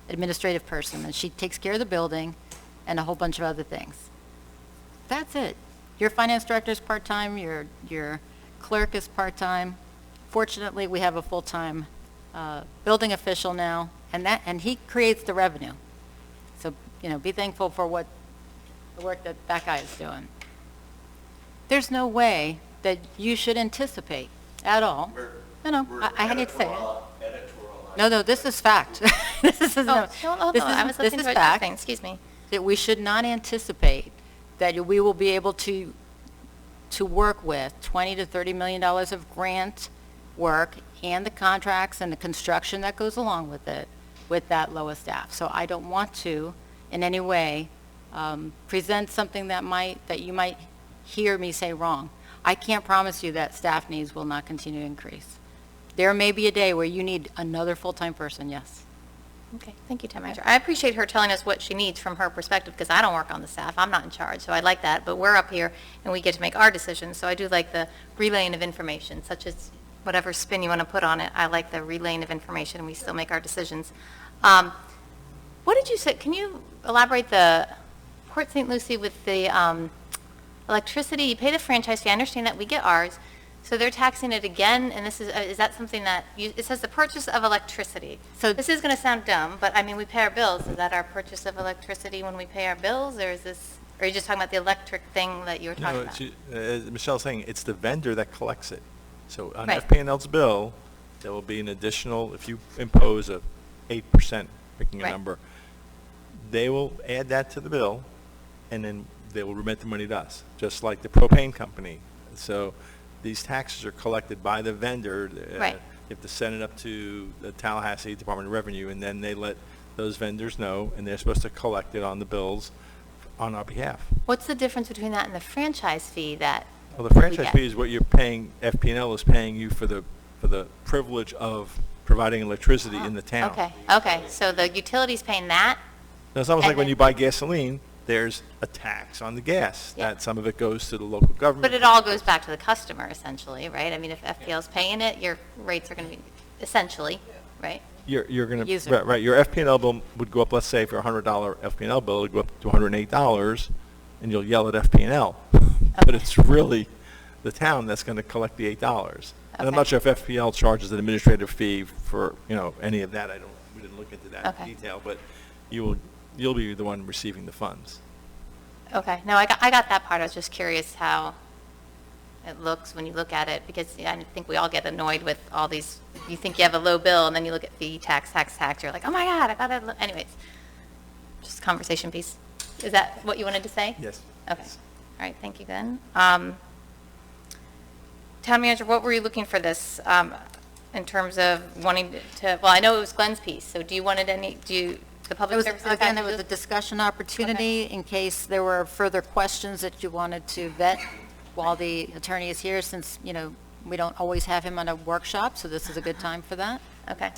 administrative person, and she takes care of the building and a whole bunch of other things. That's it. Your finance director is part-time, your clerk is part-time. Fortunately, we have a full-time building official now, and he creates the revenue. So, be thankful for the work that guy is doing. There's no way that you should anticipate at all. I need to say it. No, this is fact. This is Hold on, I was listening to what you were fact. saying, excuse me. That we should not anticipate that we will be able to work with $20 to $30 million of grant work and the contracts and the construction that goes along with it with that low a staff. So I don't want to in any way present something that you might hear me say wrong. I can't promise you that staff needs will not continue to increase. There may be a day where you need another full-time person, yes. Okay, thank you, Town Manager. I appreciate her telling us what she needs from her perspective, because I don't work on the staff, I'm not in charge, so I like that, but we're up here and we get to make our decisions, so I do like the relaying of information, such as whatever spin you want to put on it, I like the relaying of information, and we still make our decisions. What did you say, can you elaborate the Port St. Lucie with the electricity, you pay the franchise fee, I understand that, we get ours, so they're taxing it again, and this is that something that, it says the purchase of electricity. So this is going to sound dumb, but I mean, we pay our bills. Is that our purchase of electricity when we pay our bills, or are you just talking about the electric thing that you were talking about? As Michelle's saying, it's the vendor that collects it. So on Right. FP&L's bill, there will be an additional, if you impose a 8%, picking a Right. number, they will add that to the bill, and then they will remit the money to us, just like the propane company. So these taxes are collected by the vendor. Right. You have to send it up to the Tallahassee Department of Revenue, and then they let those vendors know, and they're supposed to collect it on the bills on our behalf. What's the difference between that and the franchise fee that? Well, the franchise get. fee is what you're paying, FP&L is paying you for the privilege of providing electricity in the town. Okay, so the utility's paying that? Now, it's almost And like when then- you buy gasoline, there's a tax on the gas. Yeah. That some of it goes to the local government. But it all goes back to the customer essentially, right? I mean, if FPL's paying it, your rates are going to be essentially, right? You're going User. to, right, your FP&L bill would go up, let's say for a $100 FP&L bill, it would go up to $108, and you'll yell at FP&L. But it's really the town that's going to collect the $8. And I'm Okay. not sure if FPL charges an administrative fee for, any of that. We didn't look into that Okay. in detail, but you'll be the one receiving the funds. Okay, no, I got that part. I was just curious how it looks when you look at it, because I think we all get annoyed with all these, you think you have a low bill, and then you look at fee, tax, you're like, oh my God, I got it. Anyways, just a conversation piece. Is that what you wanted to say? Yes. Okay, all right, thank you, Glenn. Town manager, what were you looking for this, in terms of wanting to, well, I know it was Glenn's piece, so do you wanted the It public was, services again, it was a packages? discussion opportunity in case there were further questions that you wanted to vet while the attorney is here, since, we don't always have him on a workshop, so this is a good time for that. Okay,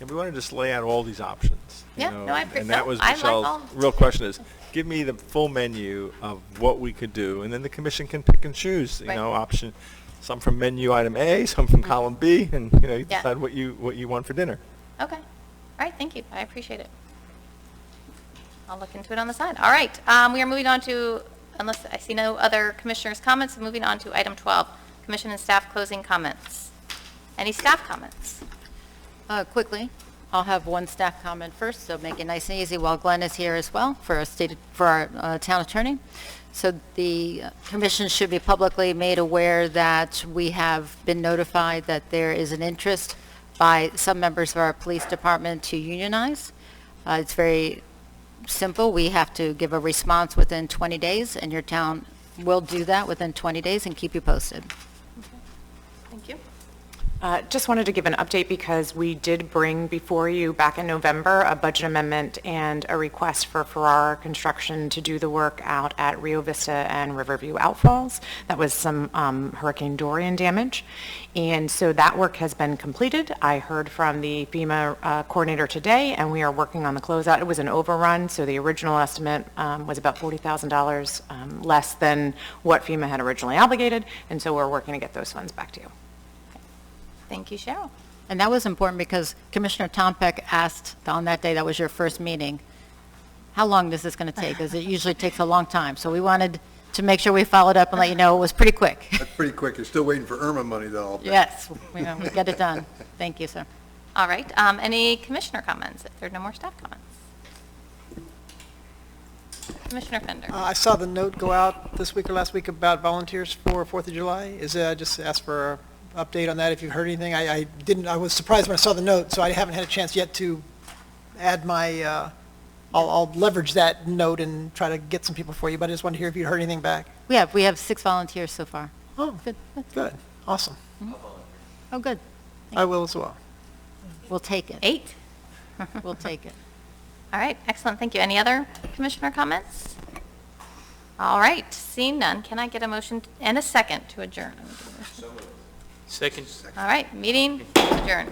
And we want to just lay out all these options. Yeah, no, I And that was I like Michelle's all- real question is, give me the full menu of what we could do, and then the commission can pick and choose, Right. option, some from menu item A, some from column B, and, you Yeah. decide what you want for dinner. okay. All right, thank you. I appreciate it. I'll look into it on the side. All right, we are moving on to, unless I see no other commissioners' comments, moving on to item 12, commission and staff closing comments. Any staff comments? Quickly, I'll have one staff comment first, so make it nice and easy while Glenn is here as well for our town attorney. So the commission should be publicly made aware that we have been notified that there is an interest by some members of our police department to unionize. It's very simple. We have to give a response within 20 days, and your town will do that within 20 days and keep you posted. Thank you. Just wanted to give an update because we did bring before you back in November a budget amendment and a request for Farrar Construction to do the work out at Rio Vista and Riverview Outfalls. That was some Hurricane Dorian damage. And so that work has been completed. I heard from the FEMA coordinator today, and we are working on the closeout. It was an overrun, so the original estimate was about $40,000 less than what FEMA had originally obligated, and so we're working to get those funds back to you. Thank you, Cheryl. And that was important because Commissioner Tompeck asked on that day, that was your first meeting, how long is this going to take? Because it usually takes a long time. So we wanted to make sure we followed up and let you know it was pretty quick. That's pretty quick. You're still waiting for Irma money, though. Yes, we get it done. Thank you, sir. All right, any commissioner comments? If there are no more staff comments. Commissioner Fender. I saw the note go out this week or last week about volunteers for 4th of July. I just asked for an update on that, if you've heard anything. I didn't, I was surprised when I saw the note, so I haven't had a chance yet to add my, I'll leverage that note and try to get some people for you, but I just wanted to hear if you heard anything back. We have 6 volunteers so far. Oh, Good. good, awesome. Oh, good. I will as well. We'll take it. 8. We'll take it. All right, excellent, thank you. Any other commissioner comments? All right, seeing none, can I get a motion and a second to adjourn? Second. All right, meeting adjourned.